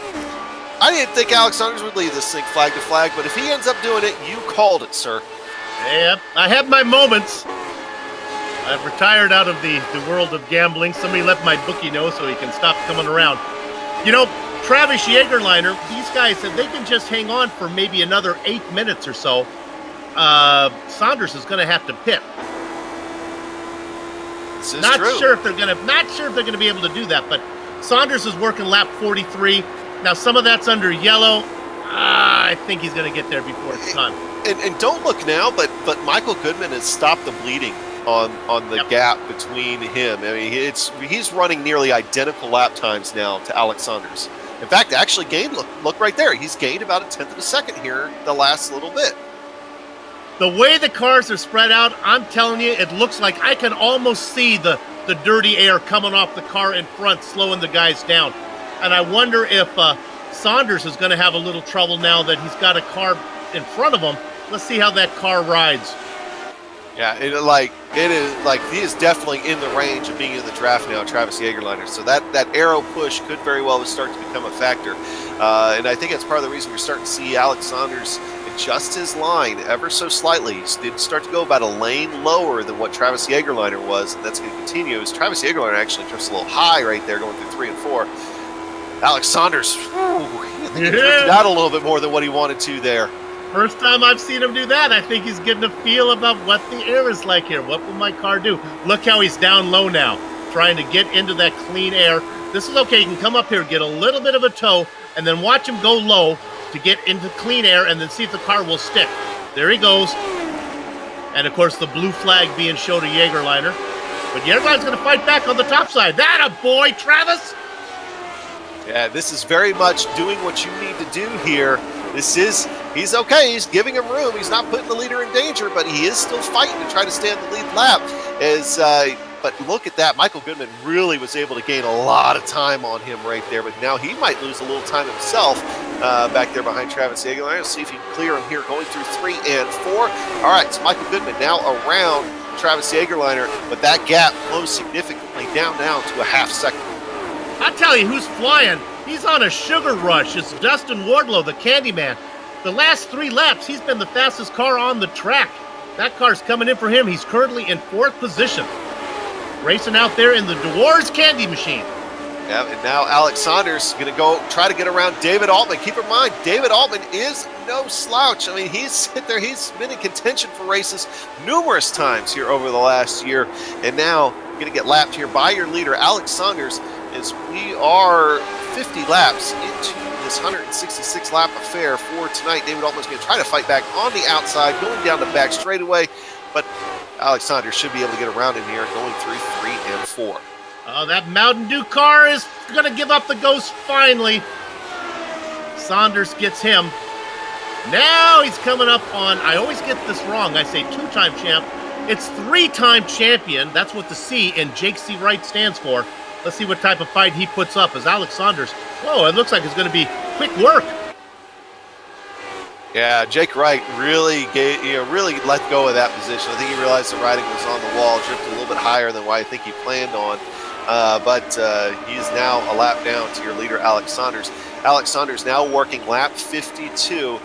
Speaker 2: I didn't think Alex Saunders would leave this thing flag to flag, but if he ends up doing it, you called it, sir.
Speaker 3: Yeah, I have my moments. I've retired out of the world of gambling. Somebody let my bookie know so he can stop coming around. You know, Travis Jagerliner, these guys, if they can just hang on for maybe another 8 minutes or so, Saunders is going to have to pit.
Speaker 2: This is
Speaker 3: not
Speaker 2: true.
Speaker 3: sure if they're going to be able to do that, but Saunders is working lap 43. Now some of that's under yellow. I think he's going to get there before it's time.
Speaker 2: And don't look now, but Michael Goodman has stopped the bleeding on the gap between him. I mean, he's running nearly identical lap times now to Alex Saunders. In fact, actually gained, look right there. He's gained about 1/10 of a second here the last little bit.
Speaker 3: The way the cars are spread out, I'm telling you, it looks like I can almost see the dirty air coming off the car in front, slowing the guys down. And I wonder if Saunders is going to have a little trouble now that he's got a car in front of him. Let's see how that car rides.
Speaker 2: Yeah, it is like he is definitely in the range of being in the draft now, Travis Jagerliner. So that arrow push could very well start to become a factor, and I think that's part of the reason we're starting to see Alex Saunders and adjust his line ever so slightly. He did start to go about a lane lower than what Travis Jägerliner was, and that's going to continue. As Travis Jägerliner actually drifts a little high right there, going through 3 and 4. Alex Saunders, I think he drifted out a little bit more than what he wanted to there.
Speaker 3: First time I've seen him do that. I think he's getting a feel about what the air is like here. What will my car do? Look how he's down low now, trying to get into that clean air. This is okay. He can come up here, get a little bit of a tow, and then watch him go low to get into clean air and then see if the car will stick. There he goes. And, of course, the blue flag being shown to Jägerliner. But Jägerliner's going to fight back on the top side. That a boy, Travis!
Speaker 2: Yeah, this is very much doing what you need to do here. He's okay. He's giving him room. He's not putting the leader in danger, but he is still fighting to try to stay on the lead lap. But look at that. Michael Goodman really was able to gain a lot of time on him right there, but now he might lose a little time himself back there behind Travis Jägerliner. Let's see if he can clear him here going through 3 and 4. All right, so Michael Goodman now around Travis Jägerliner, but that gap closed significantly down now to a half second.
Speaker 3: I'll tell you who's flying. He's on a sugar rush. It's Dustin Wardlow, the Candyman. The last 3 laps, he's been the fastest car on the track. That car's coming in for him. He's currently in 4th position. Racing out there in the Dewars Candy Machine.
Speaker 2: Yeah, and now Alex Saunders is going to go try to get around David Altman. Keep in mind, David Altman is no slouch. I mean, he's been in contention for races numerous times here over the last year, and now going to get lapped here by your leader, Alex Saunders, as we are 50 laps into this 166 lap affair for tonight. David Altman's going to try to fight back on the outside, going down the back straightaway, but Alex Saunders should be able to get around in here, going through 3 and 4.
Speaker 3: Oh, that Mountain Dew car is going to give up the ghost finally. Saunders gets him. Now he's coming up on, I always get this wrong, I say 2-time champ. It's 3-time champion. That's what the C in Jake C. Wright stands for. Let's see what type of fight he puts up as Alex Saunders. Whoa, it looks like it's going to be quick work.
Speaker 2: Yeah, Jake Wright really really let go of that position. I think he realized the riding was on the wall, drifted a little bit higher than what I think he planned on. But he's now a lap down to your leader, Alex Saunders. Alex Saunders now working lap 52.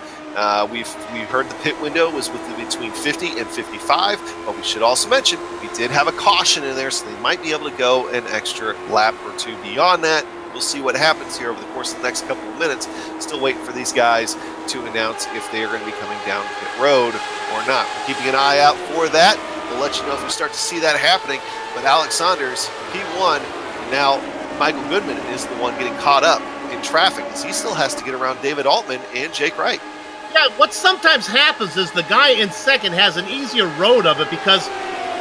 Speaker 2: We've heard the pit window was between 50 and 55, but we should also mention we did have a caution in there, so they might be able to go an extra lap or 2 beyond that. We'll see what happens here over the course of the next couple of minutes. Still waiting for these guys to announce if they are going to be coming down pit road or not. We're keeping an eye out for that. We'll let you know if we start to see that happening. But Alex Saunders, P1, and now Michael Goodman is the one getting caught up in traffic as he still has to get around David Altman and Jake Wright.
Speaker 3: Yeah, what sometimes happens is the guy in second has an easier road of it because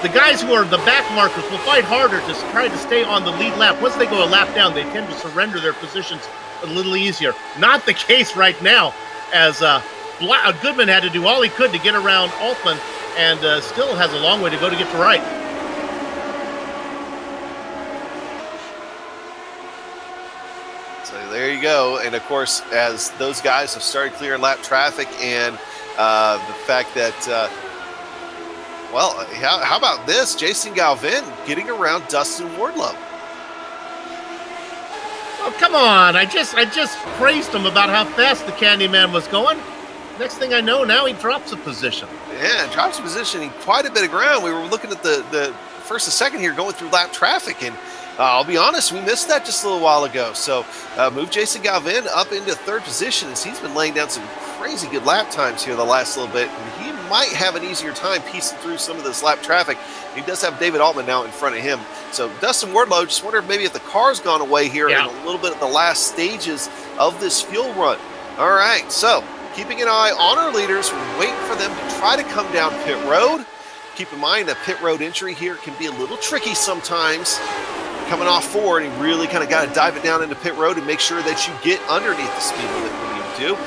Speaker 3: the guys who are the back markers will fight harder to try to stay on the lead lap. Once they go a lap down, they tend to surrender their positions a little easier. Not the case right now, as Goodman had to do all he could to get around Altman and still has a long way to go to get to Wright.
Speaker 2: So there you go. And of course, as those guys have started clearing lap traffic and the fact that well, how about this? Jason Galvin getting around Dustin Wardlow.
Speaker 3: Oh, come on. I just praised him about how fast the Candyman was going. Next thing I know, now he drops a position.
Speaker 2: Yeah, drops a position in quite a bit of ground. We were looking at the first and second here going through lap traffic, and I'll be honest, we missed that just a little while ago. So move Jason Galvin up into 3rd position as he's been laying down some crazy good lap times here the last little bit. And he might have an easier time piecing through some of this lap traffic. He does have David Altman now in front of him. So Dustin Wardlow, just wonder maybe if the car's gone away here in a little bit of the last stages of this fuel run. All right, so keeping an eye on our leaders, we're waiting for them to try to come down pit road. Keep in mind that pit road entry here can be a little tricky sometimes. Coming off forward, you really kind of got to dive it down into pit road and make sure that you get underneath the speed limit when you do.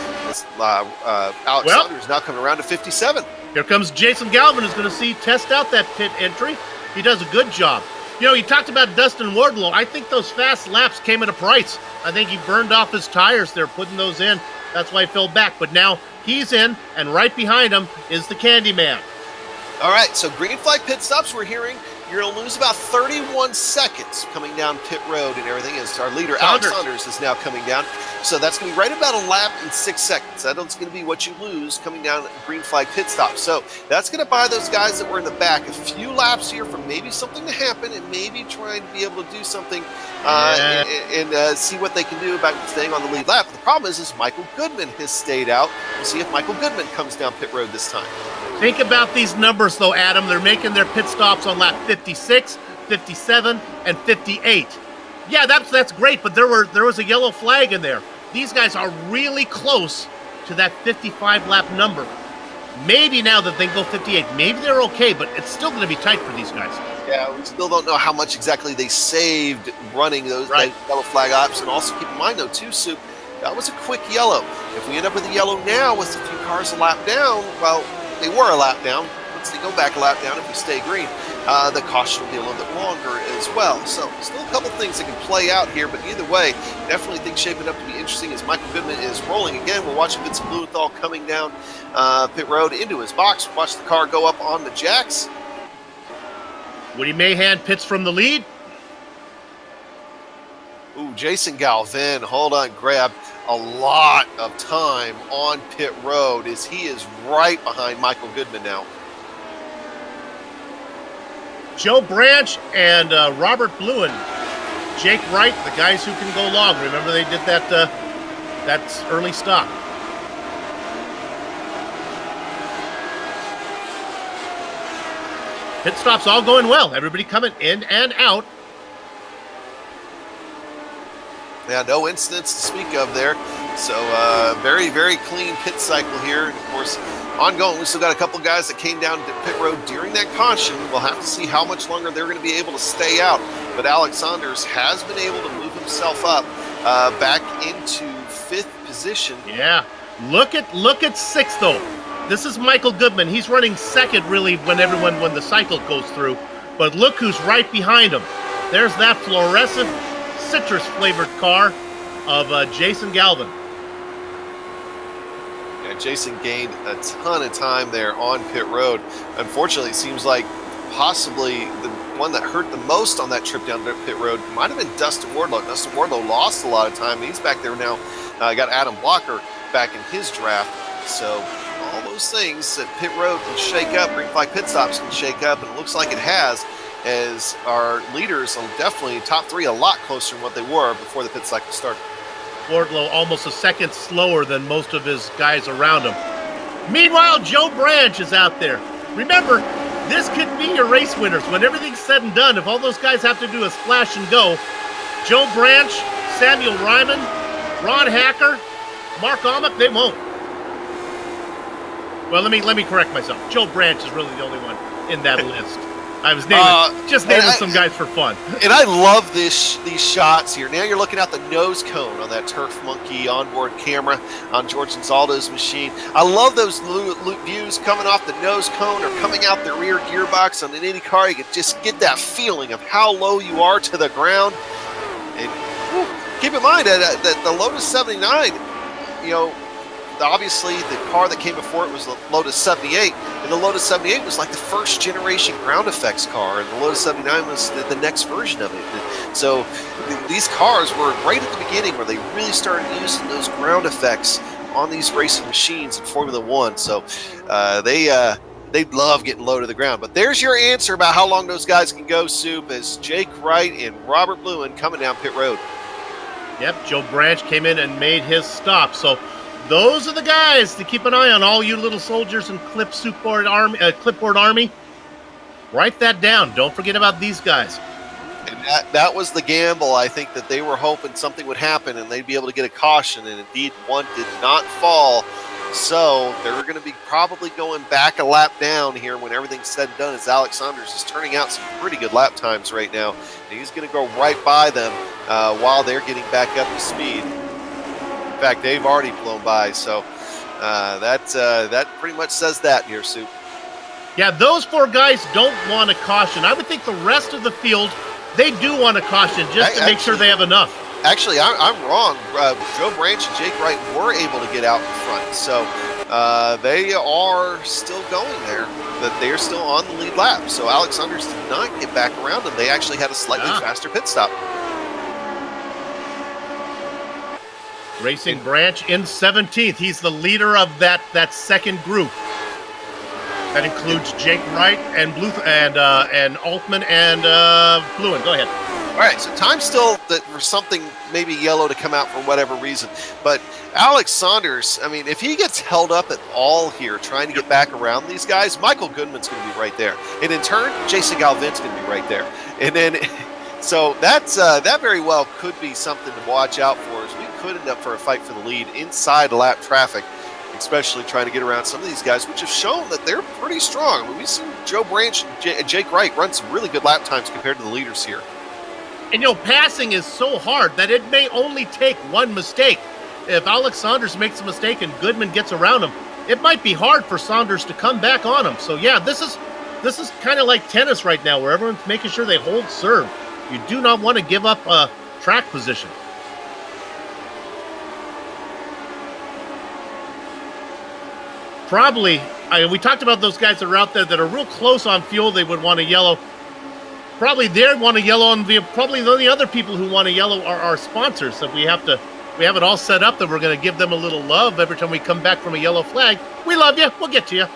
Speaker 2: Alex Saunders now coming around to 57.
Speaker 3: Here comes Jason Galvin, who's going to test out that pit entry. He does a good job. You know, you talked about Dustin Wardlow. I think those fast laps came at a price. I think he burned off his tires there, putting those in. That's why he fell back. But now he's in, and right behind him is the Candyman.
Speaker 2: All right, so green flag pit stops. We're hearing you're going to lose about 31 seconds coming down pit road and everything, as our leader, Alex Saunders, is now coming down. So that's going to be right about a lap in 6 seconds. That's going to be what you lose coming down green flag pit stop. So that's going to buy those guys that were in the back a few laps here for maybe something to happen and maybe trying to be able to do something and see what they can do about staying on the lead lap. But the problem is Michael Goodman has stayed out. We'll see if Michael Goodman comes down pit road this time.
Speaker 3: Think about these numbers, though, Adam. They're making their pit stops on lap 56, 57, and 58. Yeah, that's great, but there was a yellow flag in there. These guys are really close to that 55-lap number. Maybe now that they go 58, maybe they're okay, but it's still going to be tight for these guys.
Speaker 2: Yeah, we still don't know how much exactly they saved running those yellow flag laps. And also keep in mind, though, too, Soup, that was a quick yellow. If we end up with a yellow now with a few cars a lap down, well, they were a lap down. Once they go back a lap down, if we stay green, the caution will be a little bit longer as well. So still a couple things that can play out here, but either way, definitely things shaping up to be interesting as Michael Goodman is rolling again. We're watching Vincent Blumenthal coming down pit road into his box. Watch the car go up on the jacks.
Speaker 3: Woody Mahan pits from the lead.
Speaker 2: Ooh, Jason Galvin, hold on, grabbed a lot of time on pit road as he is right behind Michael Goodman now.
Speaker 3: Joe Branch and Robert Bluen, Jake Wright, the guys who can go long. Remember they did that early stop. Pit stops all going well. Everybody coming in and out.
Speaker 2: Yeah, no incidents to speak of there. So very, very clean pit cycle here. And of course, ongoing. We still got a couple guys that came down to pit road during that caution. We'll have to see how much longer they're going to be able to stay out. But Alex Saunders has been able to move himself up back into 5th position.
Speaker 3: Yeah, look at 6th though. This is Michael Goodman. He's running 2nd really when the cycle goes through. But look who's right behind him. There's that fluorescent citrus-flavored car of Jason Galvin.
Speaker 2: Yeah, Jason gained a ton of time there on pit road. Unfortunately, it seems like possibly the one that hurt the most on that trip down to pit road might have been Dustin Wardlow. Dustin Wardlow lost a lot of time. He's back there now. Got Adam Blocker back in his draft. So all those things that pit road can shake up, green flag pit stops can shake up, and it looks like it has, as our leaders are definitely top 3 a lot closer than what they were before the pit cycle started.
Speaker 3: Wardlow almost a second slower than most of his guys around him. Meanwhile, Joe Branch is out there. Remember, this could be your race winners. When everything's said and done, if all those guys have to do is splash and go, Joe Branch, Samuel Ryman, Ron Hacker, Mark Amick, they won't. Well, let me correct myself. Joe Branch is really the only one in that list. I was naming some guys for fun.
Speaker 2: And I love these shots here. Now you're looking at the nose cone on that Turf Monkey onboard camera on George Anzaldo's machine. I love those views coming off the nose cone or coming out the rear gearbox on an IndyCar. You can just get that feeling of how low you are to the ground. And keep in mind that the Lotus 79, you know, obviously the car that came before it was the Lotus 78, and the Lotus 78 was like the first generation ground effects car, and the Lotus 79 was the next version of it. So these cars were right at the beginning where they really started using those ground effects on these racing machines in Formula One. So they love getting low to the ground. But there's your answer about how long those guys can go, Soup, as Jake Wright and Robert Bluen coming down pit road.
Speaker 3: Yep, Joe Branch came in and made his stop. So those are the guys to keep an eye on, all you little soldiers in Clipboard Army. Write that down. Don't forget about these guys.
Speaker 2: And that was the gamble. I think that they were hoping something would happen and they'd be able to get a caution, and indeed one did not fall. So they're going to be probably going back a lap down here when everything's said and done, as Alex Saunders is turning out some pretty good lap times right now. And he's going to go right by them while they're getting back up to speed. In fact, they've already blown by, so that pretty much says that here, Soup.
Speaker 3: Yeah, those 4 guys don't want a caution. I would think the rest of the field, they do want a caution just to make sure they have enough.
Speaker 2: Actually, I'm wrong. Joe Branch and Jake Wright were able to get out in front, so they are still going there. That they are still on the lead lap. So Alex Saunders did not get back around, and they actually had a slightly faster pit stop.
Speaker 3: Racing Branch in 17th. He's the leader of that second group. That includes Jake Wright and and Altman and Bluen. Go ahead.
Speaker 2: All right, so time still for something maybe yellow to come out for whatever reason. But Alex Saunders, I mean, if he gets held up at all here trying to get back around these guys, Michael Goodman's going to be right there. And in turn, Jason Galvin's going to be right there. And then, so that's that very well could be something to watch out for, as we could end up for a fight for the lead inside lap traffic, especially trying to get around some of these guys, which have shown that they're pretty strong. I mean, we've seen Joe Branch and Jake Wright run some really good lap times compared to the leaders here.
Speaker 3: And, you know, passing is so hard that it may only take one mistake. If Alex Saunders makes a mistake and Goodman gets around him, it might be hard for Saunders to come back on him. So, yeah, this is kind of like tennis right now, where everyone's making sure they hold serve. You do not want to give up track position. Probably, we talked about those guys that are out there that are real close on fuel. They would want to yellow. Probably they want to yellow, and probably the only other people who want to yellow are our sponsors. So we have it all set up that we're going to give them a little love every time we come back from a yellow flag. We love you. We'll get to you.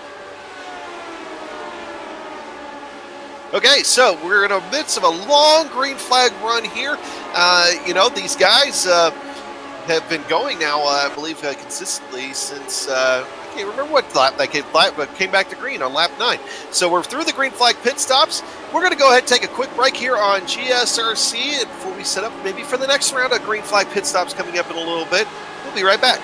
Speaker 2: Okay, so we're in the midst of a long green flag run here. You know, these guys have been going now, I believe, consistently since I can't remember what lap that came back to green on lap 9. So we're through the green flag pit stops. We're going to go ahead and take a quick break here on GSRC before we set up maybe for the next round of green flag pit stops coming up in a little bit. We'll be right back.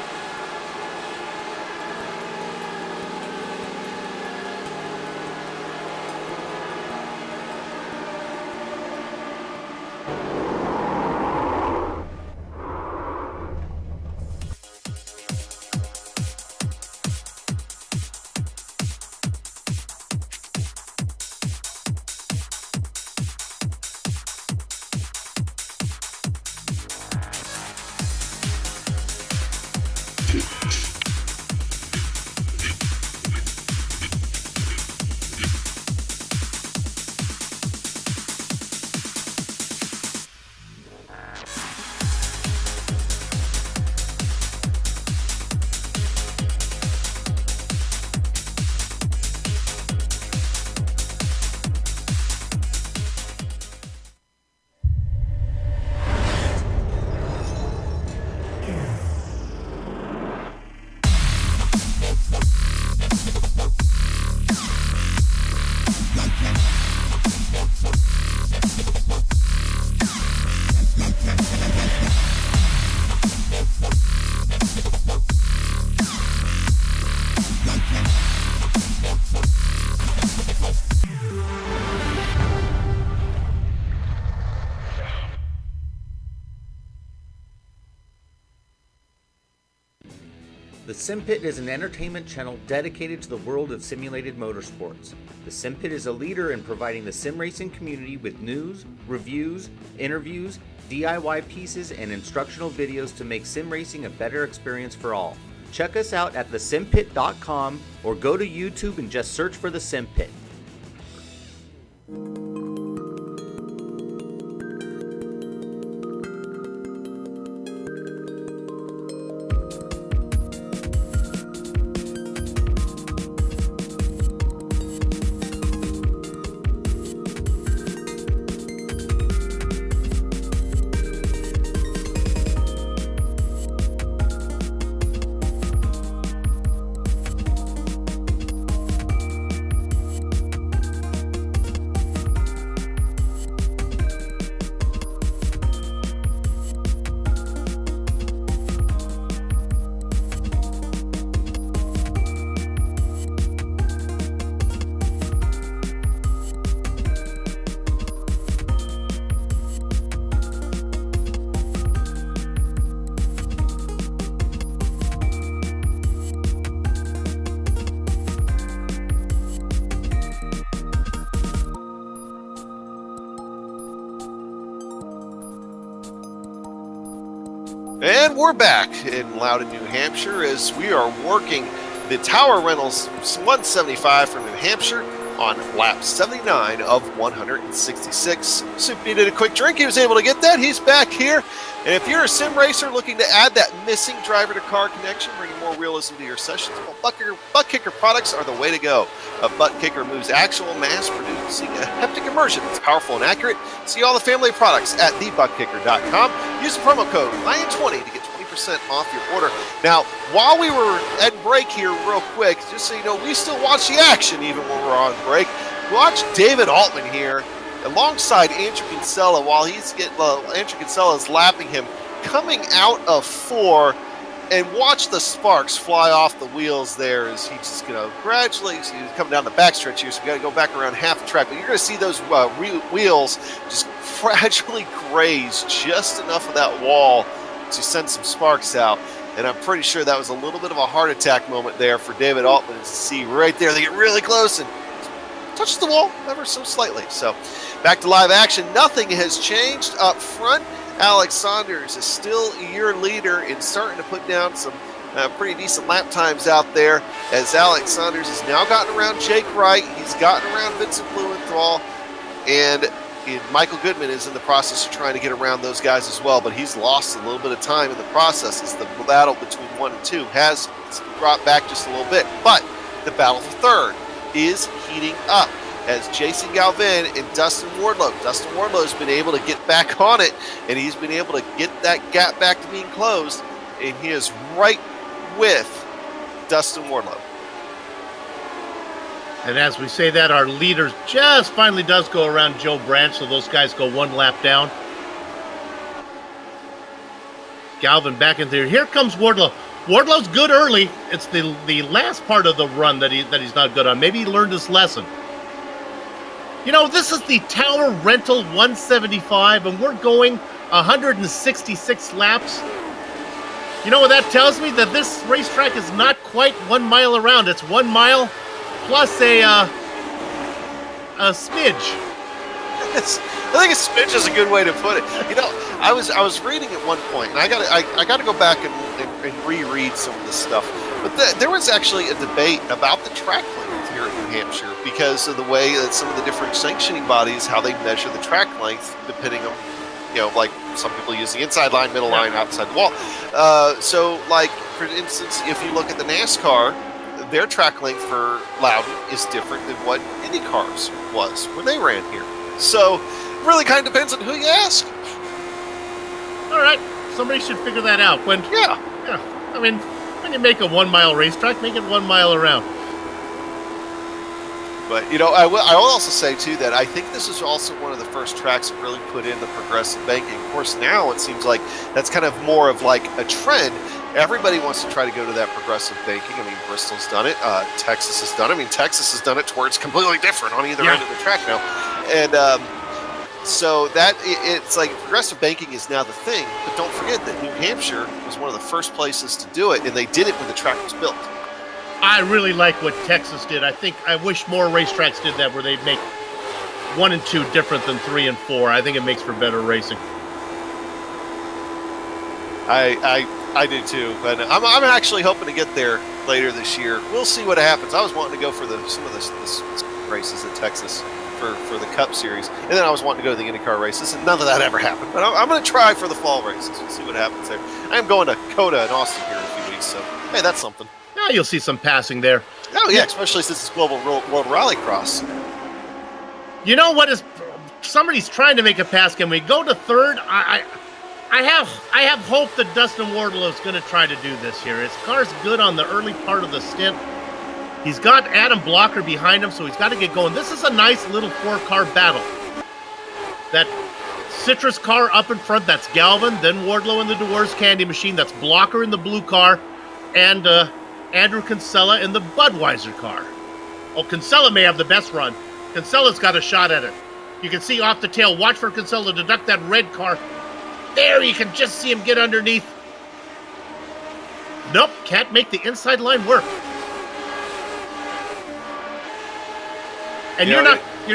Speaker 5: The Sim Pit is an entertainment channel dedicated to the world of simulated motorsports. The Sim Pit is a leader in providing the sim racing community with news, reviews, interviews, DIY pieces, and instructional videos to make sim racing a better experience for all. Check us out at thesimpit.com or go to YouTube and just search for The Sim Pit. And we're back in Loudon, New Hampshire, as we are working
Speaker 2: the Tower Reynolds 175 from New Hampshire on lap 79 of 166. Soupy did a quick drink. He was able to get that. He's back here. And if you're a sim racer looking to add that missing driver-to-car connection, bringing more realism to your sessions, well, butt kicker products are the way to go. A butt kicker removes actual mass, producing a haptic immersion. It's powerful and accurate. See all the family of products at thebuttkicker.com. Use the promo code LION20 to get 20% off your order. Now, while we were at break here real quick, just so you know, we still watch the action even when we're on break. Watch David Altman here alongside Andrew Kinsella while he's getting Andrew Kinsella is lapping him, coming out of 4, and watch the sparks fly off the wheels there as he's just going to gradually, he's coming down the backstretch here, so we got to go back around half the track, but you're going to see those wheels just gradually graze just enough of that wall to send some sparks out. And I'm pretty sure that was a little bit of a heart attack moment there for David Altman to see right there. They get really close and touch the wall ever so slightly. So back to live action. Nothing has changed up front. Alex Saunders is still your leader and starting to put down some pretty decent lap times out there, as Alex Saunders has now gotten around Jake Wright. He's gotten around Vincent Blumenthal, and Michael Goodman is in the process of trying to get around those guys as well, but he's lost a little bit of time in the process as the battle between 1 and 2 has dropped back just a little bit. But the battle for third is heating up as Jason Galvin and Dustin Wardlow. Dustin Wardlow's been able to get back on it, and he's been able to get that gap back to being closed, and he is right with Dustin Wardlow.
Speaker 3: And as we say that, our leader just finally does go around Joe Branch, so those guys go 1 lap down. Galvin back in there. Here comes Wardlow. Wardlow's good early. It's the last part of the run that he's not good on. Maybe he learned his lesson. You know, this is the Tower Rental 175, and we're going 166 laps. You know what that tells me? That this racetrack is not quite 1 mile around. It's 1 mile plus a smidge.
Speaker 2: I think a smidge is a good way to put it. You know, I was reading at one point, and I got to go back and reread some of this stuff. But there was actually a debate about the track length here in New Hampshire because of the way that some of the different sanctioning bodies, how they measure the track length, depending on, you know, like some people use the inside line, middle line, outside the wall. So, like, for instance, if you look at the NASCAR, their track length for Loudon is different than what IndyCar's was when they ran here. So, it really kind of depends on who you ask.
Speaker 3: All right, somebody should figure that out. Yeah. I mean, when you make a 1 mile racetrack, make it 1 mile around.
Speaker 2: But, you know, I will also say, too, that I think this is also one of the first tracks that really put in the progressive banking. Of course, now it seems like that's kind of more of like a trend. Everybody wants to try to go to that progressive banking. I mean, Bristol's done it. Texas has done it. I mean, Texas has done it to where it's completely different on either end of the track now. And so that it's like progressive banking is now the thing. But don't forget that New Hampshire was one of the first places to do it, and they did it when the track was built.
Speaker 3: I really like what Texas did. I wish more racetracks did that, where they'd make 1 and 2 different than 3 and 4. I think it makes for better racing.
Speaker 2: I do too, but I'm actually hoping to get there later this year. We'll see what happens. I was wanting to go for some of the races in Texas for the Cup Series, and then I was wanting to go to the IndyCar races, and none of that ever happened. But I'm going to try for the fall races. We'll see what happens there. I am going to COTA and Austin here in a few weeks, so hey, that's something.
Speaker 3: Yeah, you'll see some passing there.
Speaker 2: Oh yeah, especially since it's Global World Rallycross.
Speaker 3: You know what is? Somebody's trying to make a pass. Can we go to third? I have hope that Dustin Wardlow is going to try to do this here. His car's good on the early part of the stint. He's got Adam Blocker behind him, so he's got to get going. This is a nice little 4-car battle. That Citrus car up in front, that's Galvin. Then Wardlow in the Dewar's Candy Machine. That's Blocker in the blue car. And Andrew Kinsella in the Budweiser car. Oh, Kinsella may have the best run. Kinsella's got a shot at it. You can see off the tail. Watch for Kinsella to duck that red car. There, you can just see him get underneath. Nope, can't make the inside line work. And you're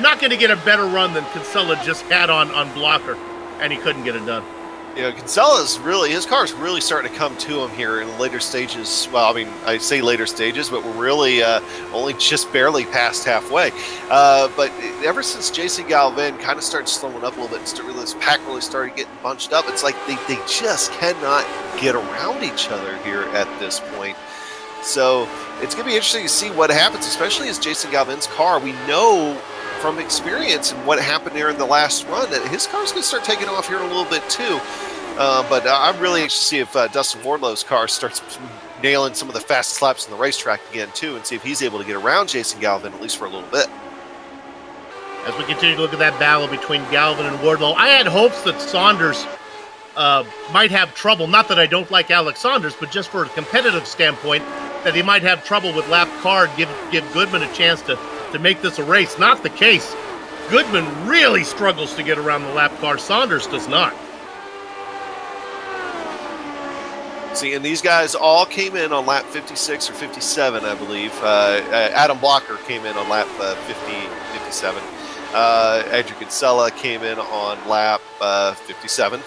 Speaker 3: not going to get a better run than Kinsella just had on Blocker, and he couldn't get it done.
Speaker 2: You know, Kinsella's really, his car's really starting to come to him here in later stages. Well, I mean, I say later stages, but we're really only just barely past halfway. But ever since Jason Galvin kind of started slowing up a little bit and this pack really started getting bunched up, it's like they just cannot get around each other here at this point. So it's going to be interesting to see what happens, especially as Jason Galvin's car, we know from experience and what happened there in the last run that his car's going to start taking off here in a little bit too. But I'm really anxious to see if Dustin Wardlow's car starts nailing some of the fastest laps on the racetrack again too, and see if he's able to get around Jason Galvin at least for a little bit.
Speaker 3: As we continue to look at that battle between Galvin and Wardlow, I had hopes that Saunders might have trouble. Not that I don't like Alex Saunders, but just for a competitive standpoint, that he might have trouble with lap car and give Goodman a chance to make this a race. Not the case. Goodman really struggles to get around the lap car. Saunders does not.
Speaker 2: See, and these guys all came in on lap 56 or 57, I believe. Adam Blocker came in on lap 57. Andrew Kinsella came in on lap 57.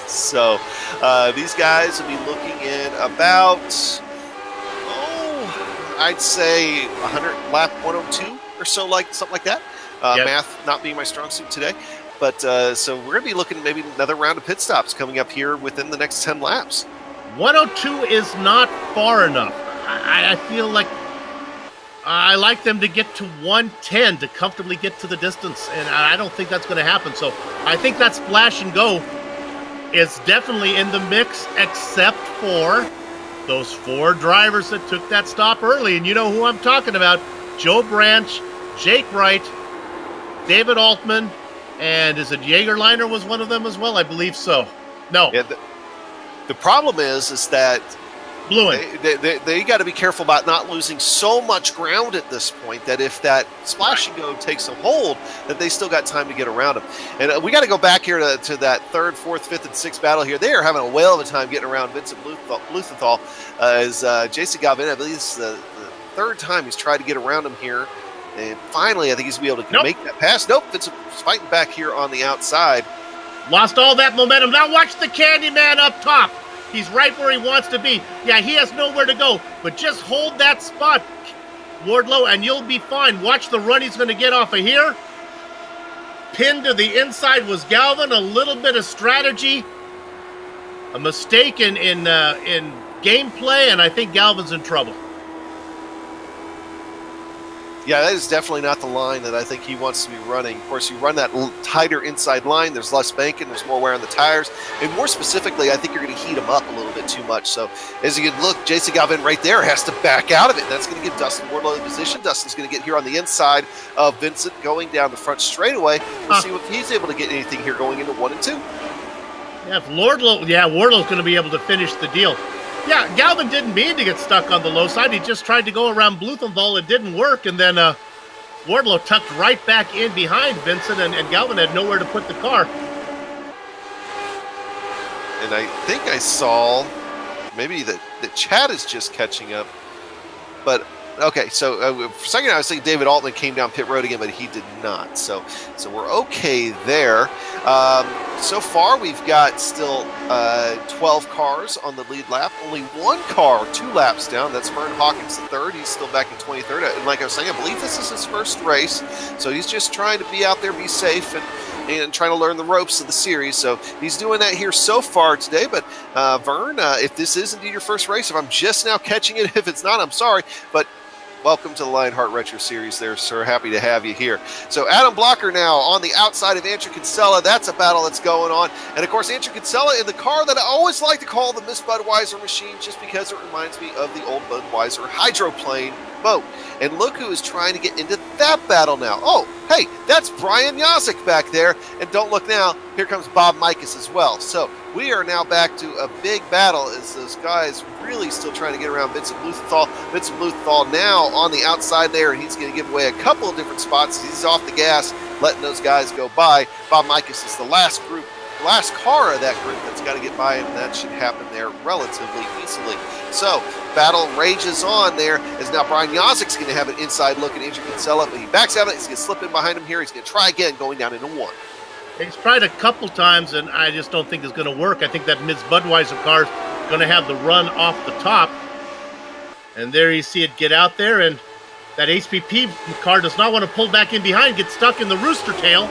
Speaker 2: So these guys will be looking in about, I'd say 100 lap 102 or so, like something like that. Yep. Math not being my strong suit today. But so we're going to be looking at maybe another round of pit stops coming up here within the next 10 laps.
Speaker 3: 102 is not far enough. I feel like I like them to get to 110 to comfortably get to the distance, and I don't think that's going to happen. So I think that splash and go is definitely in the mix, except for those 4 drivers that took that stop early. And you know who I'm talking about. Joe Branch, Jake Wright, David Altman, and is it Jagerliner was one of them as well? I believe so. No.
Speaker 2: Yeah, the problem is that they got to be careful about not losing so much ground at this point that if that splash and go takes a hold, that they still got time to get around them. And we got to go back here to that 3rd, 4th, 5th, and 6th battle here. They are having a whale of a time getting around Vincent Blumenthal as Jason Galvin, I believe it's the 3rd time he's tried to get around him here. And finally, I think he's going to be able to make that pass. Nope, Vincent's fighting back here on the outside.
Speaker 3: Lost all that momentum. Now watch the Candyman up top. He's right where he wants to be. Yeah, he has nowhere to go, but just hold that spot, Wardlow, and you'll be fine. Watch the run he's going to get off of here. Pinned to the inside was Galvin. A little bit of strategy, a mistake in gameplay, and I think Galvin's in trouble.
Speaker 2: Yeah, that is definitely not the line that I think he wants to be running. Of course, you run that tighter inside line, there's less banking, there's more wear on the tires, and more specifically, I think you're going to heat him up a little bit too much. So as you can look, Jason Galvin right there has to back out of it. That's going to give Dustin Wardlow in position. Dustin's going to get here on the inside of Vincent going down the front straightaway. We'll see if he's able to get anything here going into 1 and 2.
Speaker 3: Yeah, if Wardlow's going to be able to finish the deal. Yeah, Galvin didn't mean to get stuck on the low side. He just tried to go around Blumenthal. It didn't work. And then Wardlow tucked right back in behind Vincent, and Galvin had nowhere to put the car.
Speaker 2: And I think I saw maybe that Chad is just catching up. But, okay, so for a second I was thinking David Altman came down pit road again, but he did not. So we're okay there. So far, we've got still 12 cars on the lead lap. Only 1 car 2 laps down. That's Vern Hawkins III. He's still back in 23rd. And like I was saying, I believe this is his first race. So he's just trying to be out there, be safe, and trying to learn the ropes of the series. So he's doing that here so far today. But Vern, if this is indeed your first race, if I'm just now catching it, if it's not, I'm sorry. But welcome to the Lionheart Retro Series there, sir. Happy to have you here. So Adam Blocker now on the outside of Andrew Kinsella. That's a battle that's going on. And, of course, Andrew Kinsella in the car that I always like to call the Miss Budweiser machine just because it reminds me of the old Budweiser hydroplane boat. And look who is trying to get into that battle now. Oh, hey, that's Brian Yazik back there. And don't look now, here comes Bob Mikus as well. So we are now back to a big battle as those guys really still trying to get around Vincent Blumenthal. Vincent Blumenthal now on the outside there, and he's going to give away a couple of different spots. He's off the gas, letting those guys go by. Bob Mikus is the last car of that group that's got to get by him, and that should happen there relatively easily. So, battle rages on there as now Brian Yazik's going to have an inside look at Andrew Kinsella, but he backs out of it. He's going to slip in behind him here. He's going to try again going down into 1.
Speaker 3: He's tried a couple times, and I just don't think it's going to work. I think that Ms. Budweiser car is going to have the run off the top. And there you see it get out there, and that HPP car does not want to pull back in behind, get stuck in the rooster tail.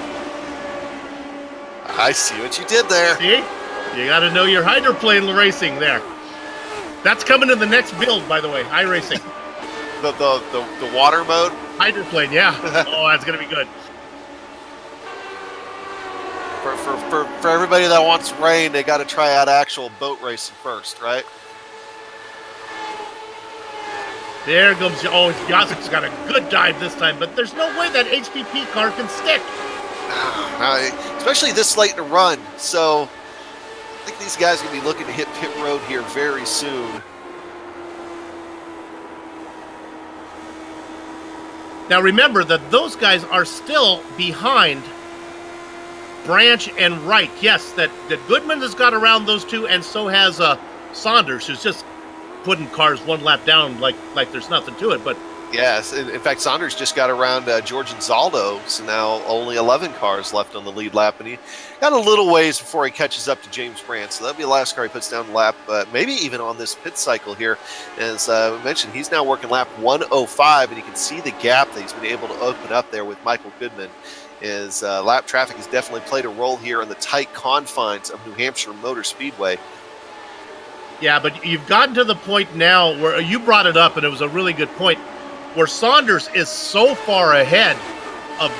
Speaker 2: I see what you did there.
Speaker 3: See? You got to know your hydroplane racing there. That's coming in the next build, by the way, iRacing.
Speaker 2: The water mode?
Speaker 3: Hydroplane, yeah. Oh, that's going to be good.
Speaker 2: For everybody that wants rain, they got to try out actual boat racing first, right?
Speaker 3: There goes, oh, Yazik's got a good dive this time, but there's no way that HPP car can stick.
Speaker 2: Especially this late in the run. So I think these guys are going to be looking to hit pit road here very soon.
Speaker 3: Now remember that those guys are still behind Branch and Wright. Yes, that Goodman has got around those two, and so has Saunders, who's just putting cars one lap down like there's nothing to it. But
Speaker 2: yes, in fact, Saunders just got around George and Zaldo, so now only 11 cars left on the lead lap, and he got a little ways before he catches up to James Brandt. So that'll be the last car he puts down the lap, maybe even on this pit cycle here. As we mentioned, he's now working lap 105, and you can see the gap that he's been able to open up there with Michael Goodman. His lap traffic has definitely played a role here in the tight confines of New Hampshire Motor Speedway.
Speaker 3: Yeah, but you've gotten to the point now where you brought it up, and it was a really good point, where Saunders is so far ahead of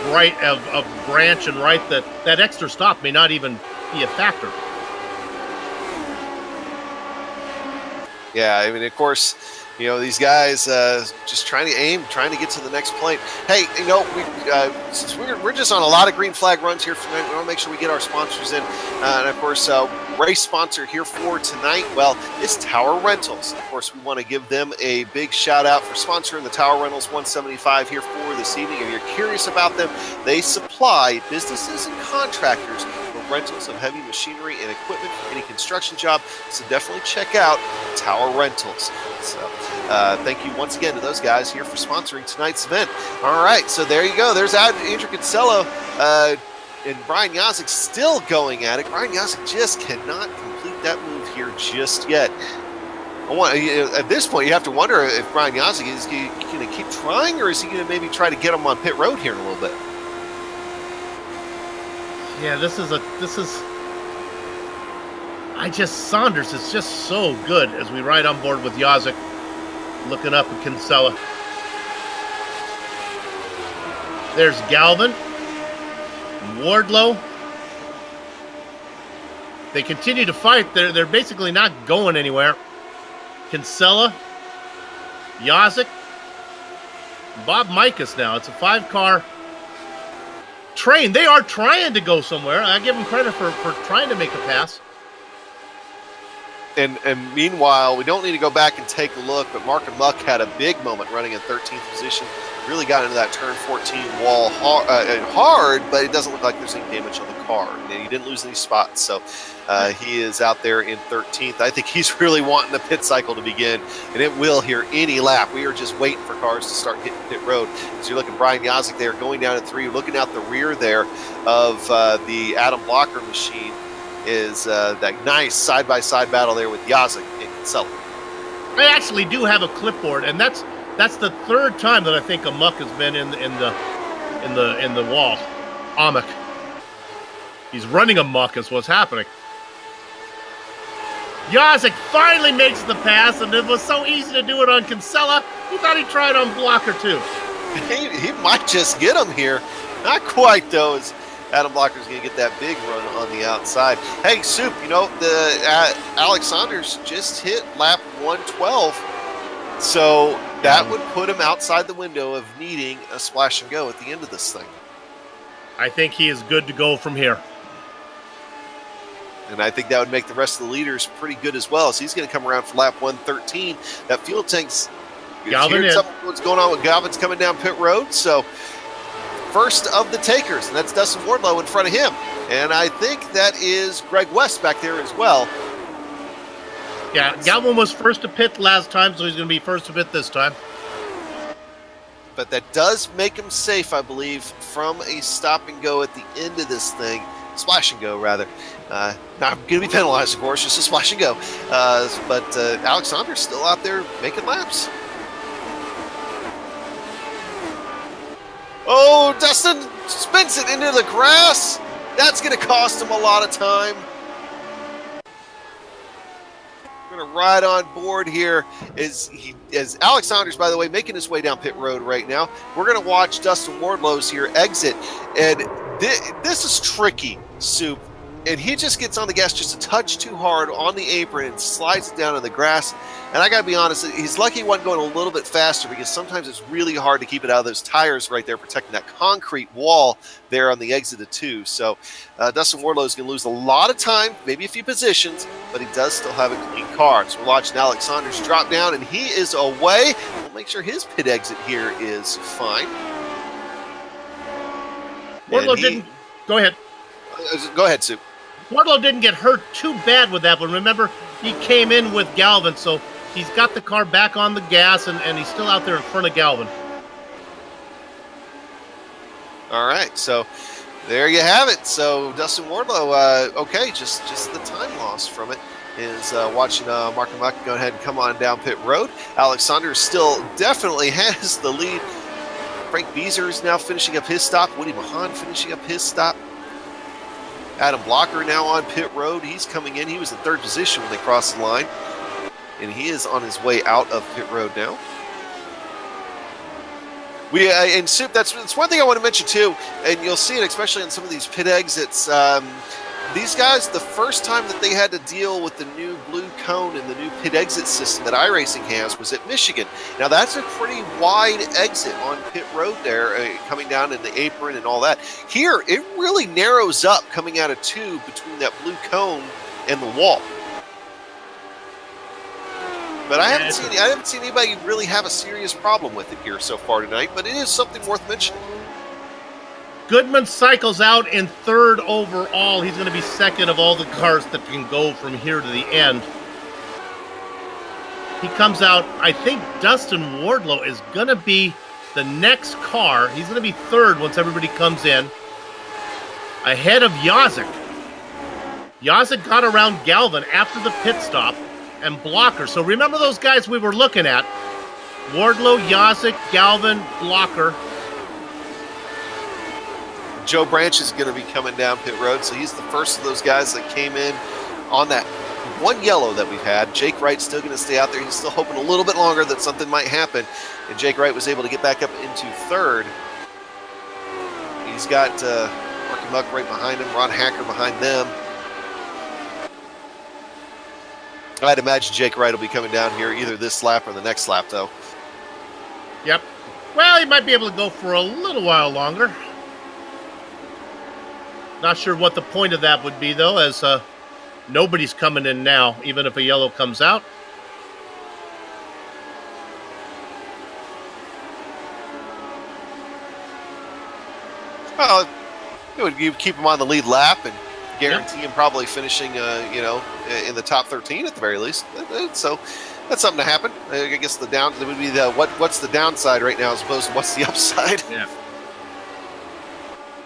Speaker 3: Branch and Wright that extra stop may not even be a factor.
Speaker 2: Yeah, I mean, of course, you know, these guys just trying to get to the next plane. Hey, you know, since we're just on a lot of green flag runs here tonight, we want to make sure we get our sponsors in. And of course, race sponsor here for tonight, well, is Tower Rentals. Of course, we want to give them a big shout out for sponsoring the Tower Rentals 175 here for this evening. If you're curious about them, they supply businesses and contractors with rentals of heavy machinery and equipment for any construction job. So definitely check out Tower Rentals. So thank you once again to those guys here for sponsoring tonight's event. All right, so there you go. There's Andrew Kinsella and Brian Yazik still going at it. Brian Yazik just cannot complete that move here just yet. At this point, you have to wonder if Brian Yazik is going to keep trying, or is he going to maybe try to get him on pit road here in a little bit?
Speaker 3: Yeah, Saunders is just so good as we ride on board with Yazik, looking up at Kinsella. There's Galvin, Wardlow. They continue to fight. They're basically not going anywhere. Kinsella, Yazik, Bob Mikas now. It's a 5-car train. They are trying to go somewhere. I give them credit for trying to make a pass.
Speaker 2: And meanwhile, we don't need to go back and take a look, but Mark and Muck had a big moment running in 13th position. Really got into that turn 14 wall hard, but it doesn't look like there's any damage on the car. And he didn't lose any spots, so he is out there in 13th. I think he's really wanting the pit cycle to begin, and it will here any lap. We are just waiting for cars to start hitting pit road. As you look at Brian Yazik there going down at 3, looking out the rear there of the Adam Blocker machine is that nice side-by-side battle there with Yazik and Kinsella.
Speaker 3: I actually do have a clipboard, and that's the 3rd time that I think a muck has been in the wall. Amok. He's running a muck is what's happening. Yazik finally makes the pass, and it was so easy to do it on Kinsella. He thought he tried on Blocker too.
Speaker 2: He might just get him here. Not quite though, as Adam Blocker's going to get that big run on the outside. Hey, Soup, you know, Alex Saunders just hit lap 112, so that would put him outside the window of needing a splash and go at the end of this thing.
Speaker 3: I think he is good to go from here.
Speaker 2: And I think that would make the rest of the leaders pretty good as well. So he's going to come around for lap 113. That fuel tank's
Speaker 3: Galvin.
Speaker 2: What's going on with Galvin's coming down pit road. So first of the takers, and that's Dustin Wardlow in front of him. And I think that is Greg West back there as well.
Speaker 3: Yeah, Galvin was first to pit last time, so he's going to be first to pit this time.
Speaker 2: But that does make him safe, I believe, from a stop and go at the end of this thing. Splash and go, rather. Not going to be penalized, of course, just a splash and go. But Alexander's still out there making laps. Oh, Dustin spins it into the grass. That's going to cost him a lot of time. We're going to ride on board here as Alexander's, by the way, making his way down pit road right now. We're going to watch Dustin Wardlow's here exit. And this is tricky, Soup. And he just gets on the gas just a touch too hard on the apron and slides it down in the grass. And I got to be honest, he's lucky he wasn't going a little bit faster, because sometimes it's really hard to keep it out of those tires right there, protecting that concrete wall there on the exit of 2. So Dustin Wardlow is going to lose a lot of time, maybe a few positions, but he does still have a clean car. So we're watching Alexander's drop down, and he is away. We'll make sure his pit exit here is fine.
Speaker 3: Wardlow didn't. Go ahead.
Speaker 2: Go ahead, Soup.
Speaker 3: Wardlow didn't get hurt too bad with that one. Remember, he came in with Galvin, so he's got the car back on the gas, and he's still out there in front of Galvin.
Speaker 2: All right, so there you have it. So Dustin Wardlow, okay, just the time loss from it is watching Mark and Muck go ahead and come on down pit road. Alexander still definitely has the lead. Frank Beezer is now finishing up his stop. Woody Mahan finishing up his stop. Adam Blocker now on pit road. He's coming in. He was in 3rd position when they crossed the line, and he is on his way out of pit road now. And Soup, that's one thing I want to mention too, and you'll see it especially on some of these pit exits. These guys, the first time that they had to deal with the new blue cone and the new pit exit system that iRacing has was at Michigan. Now that's a pretty wide exit on pit road there, coming down in the apron and all that. Here, it really narrows up coming out of 2 between that blue cone and the wall. But I haven't seen anybody really have a serious problem with it here so far tonight, but it is something worth mentioning.
Speaker 3: Goodman cycles out in 3rd overall. He's going to be 2nd of all the cars that can go from here to the end. He comes out. I think Dustin Wardlow is going to be the next car. He's going to be 3rd once everybody comes in, ahead of Yazik. Yazik got around Galvin after the pit stop and Blocker. So remember those guys we were looking at. Wardlow, Yazik, Galvin, Blocker.
Speaker 2: Joe Branch is going to be coming down pit road, so he's the first of those guys that came in on that one yellow that we've had. Jake Wright's still going to stay out there. He's still hoping a little bit longer that something might happen, and Jake Wright was able to get back up into 3rd. He's got Marky Muck right behind him, Ron Hacker behind them. I'd imagine Jake Wright will be coming down here either this lap or the next lap, though.
Speaker 3: Yep. Well, he might be able to go for a little while longer. Not sure what the point of that would be, though, as nobody's coming in now, even if a yellow comes out.
Speaker 2: Well, you keep him on the lead lap and guarantee him probably finishing, in the top 13 at the very least. So that's something to happen. I guess the down would be what's the downside right now as opposed to what's the upside.
Speaker 3: Yeah.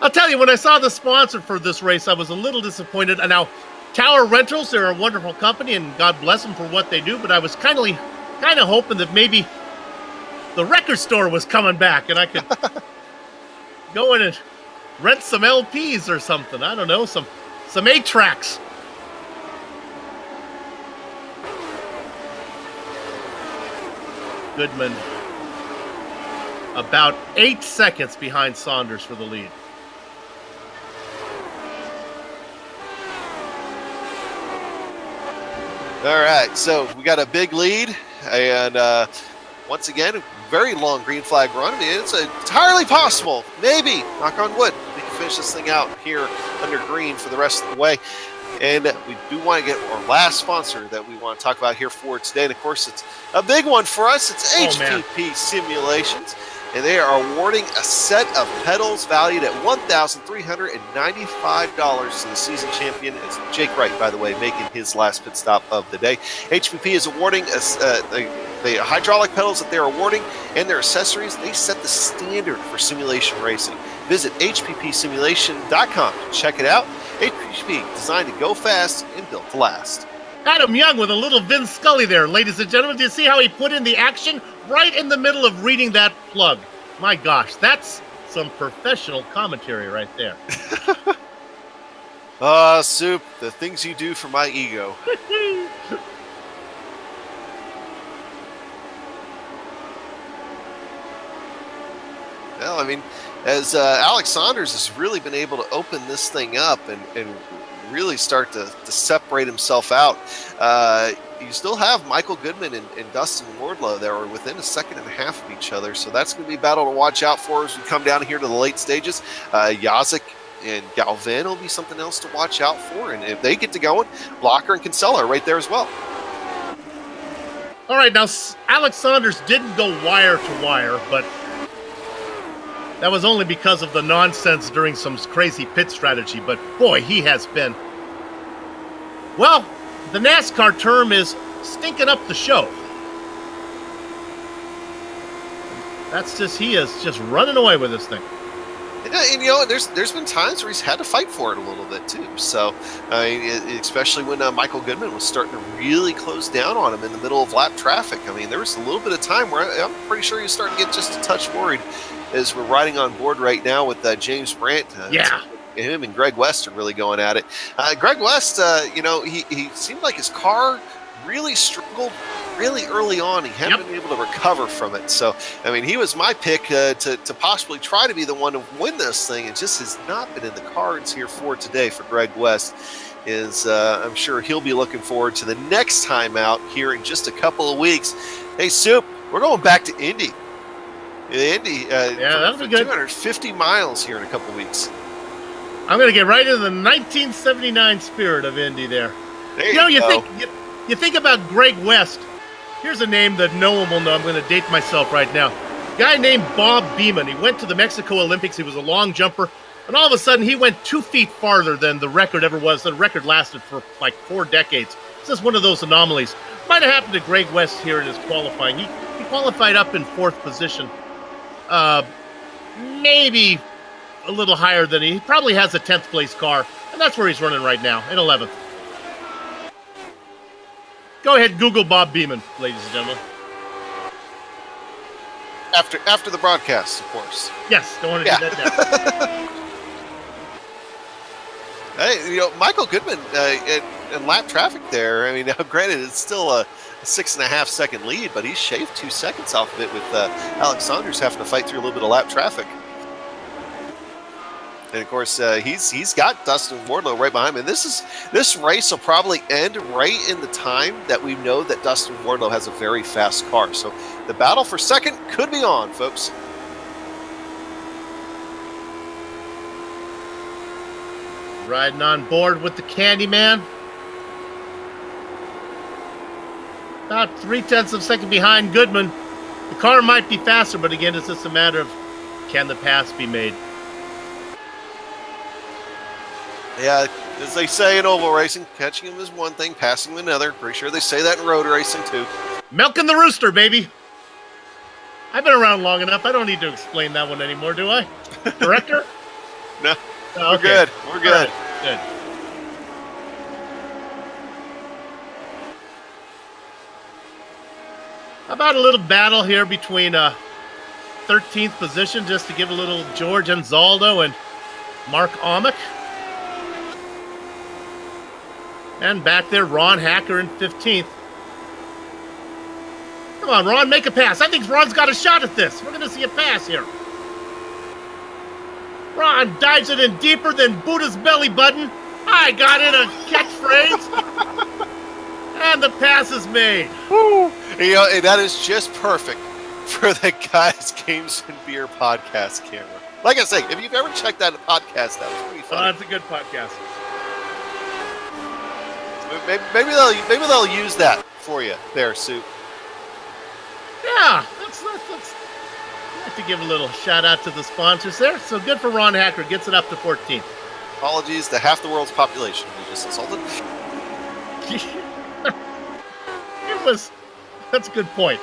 Speaker 3: I'll tell you, when I saw the sponsor for this race, I was a little disappointed. And now, Tower Rentals, they're a wonderful company, and God bless them for what they do. But I was kind of hoping that maybe the record store was coming back, and I could go in and rent some LPs or something. I don't know, some 8-tracks. Goodman about 8 seconds behind Saunders for the lead.
Speaker 2: All right, so we got a big lead, and once again, a very long green flag run. I mean, it's entirely possible, maybe, knock on wood, we can finish this thing out here under green for the rest of the way. And we do want to get our last sponsor that we want to talk about here for today. And, of course, it's a big one for us. It's HPP Simulations. and they are awarding a set of pedals valued at $1,395 to the season champion. It's Jake Wright, by the way, making his last pit stop of the day. HPP is awarding the hydraulic pedals that they're awarding and their accessories. They set the standard for simulation racing. Visit hppsimulation.com to check it out. HPP, designed to go fast and built to last.
Speaker 3: Adam Young with a little Vin Scully there, ladies and gentlemen. Do you see how he put in the action right in the middle of reading that plug? My gosh, that's some professional commentary right there.
Speaker 2: Soup, the things you do for my ego. Well, I mean, as Alex Saunders has really been able to open this thing up and really start to separate himself out. You still have Michael Goodman and Dustin Wardlow that are within a second and a half of each other, so that's going to be a battle to watch out for as we come down here to the late stages. Yazik and Galvin will be something else to watch out for, and if they get to going, Blocker and Kinsella are right there as well.
Speaker 3: All right, now Alex Saunders didn't go wire to wire, but that was only because of the nonsense during some crazy pit strategy, but boy, he has been. Well, the NASCAR term is stinking up the show. That's just, he is just running away with this thing.
Speaker 2: And you know, there's been times where he's had to fight for it a little bit too. So, especially when Michael Goodman was starting to really close down on him in the middle of lap traffic. I mean, there was a little bit of time where I'm pretty sure he was starting to get just a touch worried as we're riding on board right now with James Brandt.
Speaker 3: Yeah.
Speaker 2: Him and Greg West are really going at it. Greg West, you know, he seemed like his car really struggled really early on. He hadn't been able to recover from it. So, I mean, he was my pick to possibly try to be the one to win this thing. It just has not been in the cards here for today for Greg West. I'm sure he'll be looking forward to the next time out here in just a couple of weeks. Hey, Soup, we're going back to Indy. Indy,
Speaker 3: that'll be good.
Speaker 2: 250 miles here in a couple of weeks.
Speaker 3: I'm going to get right into the 1979 spirit of Indy there. You think about Greg West. Here's a name that no one will know. I'm going to date myself right now. A guy named Bob Beeman. He went to the Mexico Olympics. He was a long jumper. And all of a sudden, he went 2 feet farther than the record ever was. The record lasted for like 4 decades. It's just one of those anomalies. Might have happened to Greg West here in his qualifying. He qualified up in 4th position. Maybe a little higher than he probably has a 10th place car, and that's where he's running right now, in 11th. Go ahead, Google Bob Beeman, ladies and gentlemen.
Speaker 2: After the broadcast, of course.
Speaker 3: Yes, don't want to do that now.
Speaker 2: Hey, you know, Michael Goodman in lap traffic there. I mean, now granted, it's still a 6.5 second lead, but he's shaved 2 seconds off of it with Alex Saunders having to fight through a little bit of lap traffic. And of course, he's got Dustin Wardlow right behind him. And this race will probably end right in the time that we know that Dustin Wardlow has a very fast car. So the battle for second could be on, folks.
Speaker 3: Riding on board with the Candyman. About 0.3 of a second behind Goodman. The car might be faster, but again, it's just a matter of can the pass be made.
Speaker 2: Yeah, as they say in oval racing, catching him is one thing, passing him another. Pretty sure they say that in road racing too.
Speaker 3: Milking the rooster, baby. I've been around long enough. I don't need to explain that one anymore, do I? Director?
Speaker 2: No,
Speaker 3: oh,
Speaker 2: we're good. We're good.
Speaker 3: Right. Good. How about a little battle here between 13th position, just to give a little George Anzaldo and Mark Amick. And back there, Ron Hacker in 15th. Come on, Ron, make a pass. I think Ron's got a shot at this. We're going to see a pass here. Ron dives it in deeper than Buddha's belly button. I got in a catchphrase. And the pass is made.
Speaker 2: Woo. You know, that is just perfect for the Guys, Games, and Beer podcast camera. Like I say, if you've ever checked out a podcast, that was pretty funny.
Speaker 3: Oh, that's a good podcast.
Speaker 2: Maybe they'll use that for you there, Sue.
Speaker 3: Yeah, I have to give a little shout out to the sponsors there. So good for Ron Hacker. Gets it up to 14th.
Speaker 2: Apologies to half the world's population we just insulted.
Speaker 3: That's a good point.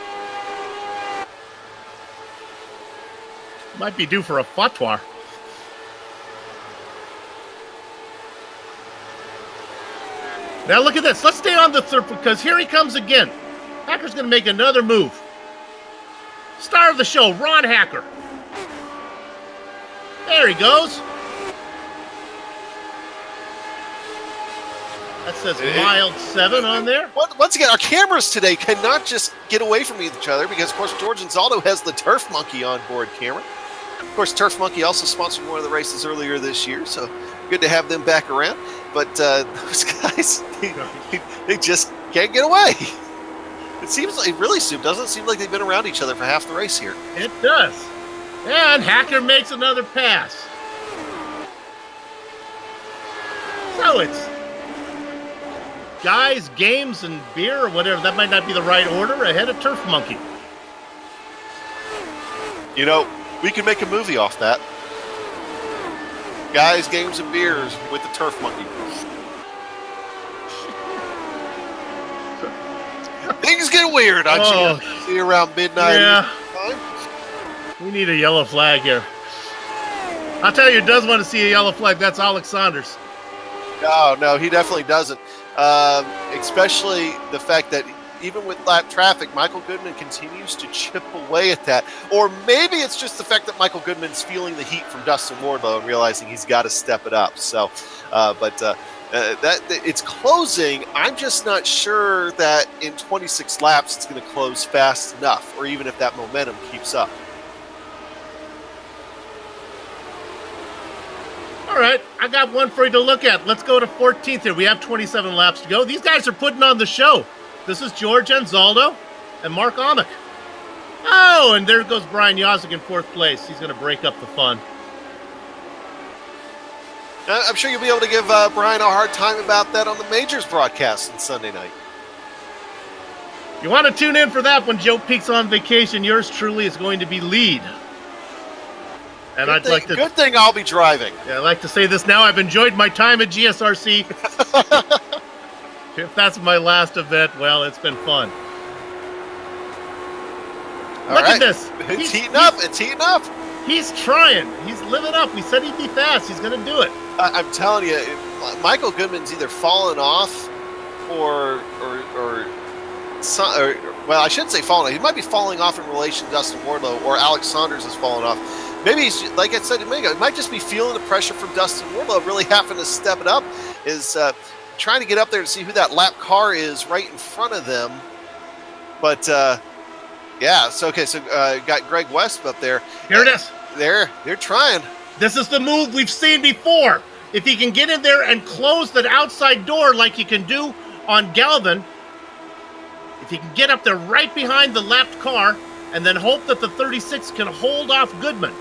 Speaker 3: Might be due for a fatwa. Now look at this. Let's stay on the third because here he comes again. Hacker's going to make another move. Star of the show, Ron Hacker. There he goes. That says mild 7 on there.
Speaker 2: Once again, our cameras today cannot just get away from each other because, of course, George Anzaldo has the Turf Monkey onboard camera. Of course, Turf Monkey also sponsored one of the races earlier this year, so good to have them back around. But those guys, they just can't get away. It seems like, really, Soup, doesn't it seem like they've been around each other for half the race here?
Speaker 3: It does. And Hacker makes another pass. So it's guys, games, and beer, or whatever. That might not be the right order, ahead of Turf Monkey.
Speaker 2: You know, we can make a movie off that. Guys, games, and beers with the Turf Monkey. Things get weird on GSRC around midnight.
Speaker 3: Yeah. We need a yellow flag here. I'll tell you who does want to see a yellow flag. That's Alex Saunders.
Speaker 2: No, he definitely doesn't. Especially the fact that even with lap traffic, Michael Goodman continues to chip away at that. Or maybe it's just the fact that Michael Goodman's feeling the heat from Dustin Wardlow and realizing he's got to step it up. So, that it's closing. I'm just not sure that in 26 laps it's going to close fast enough, or even if that momentum keeps up.
Speaker 3: All right, I got one for you to look at. Let's go to 14th here. We have 27 laps to go. These guys are putting on the show. This is George Anzaldo and Mark Amick. Oh, and there goes Brian Yozik in 4th place. He's going to break up the fun.
Speaker 2: I'm sure you'll be able to give Brian a hard time about that on the Majors broadcast on Sunday night.
Speaker 3: You want to tune in for that when Joe Peak's on vacation. Yours truly is going to be lead. And
Speaker 2: good thing I'll be driving.
Speaker 3: Yeah, I'd like to say this now. I've enjoyed my time at GSRC. If that's my last event, well, it's been fun. Look at this.
Speaker 2: It's heating up. It's heating up.
Speaker 3: He's trying. He's living up. We said he'd be fast. He's going to do it.
Speaker 2: I'm telling you, Michael Goodman's either fallen off or well, I shouldn't say falling off. He might be falling off in relation to Dustin Wardlow, or Alex Saunders has fallen off. Maybe he's, like I said a minute ago, he might just be feeling the pressure from Dustin Wardlow, really having to step it up, is trying to get up there to see who that lap car is right in front of them. But, yeah, so got Greg West up there.
Speaker 3: Here it is.
Speaker 2: They're trying.
Speaker 3: This is the move we've seen before. If he can get in there and close that outside door like he can do on Galvin, if he can get up there right behind the lapped car and then hope that the 36 can hold off Goodman.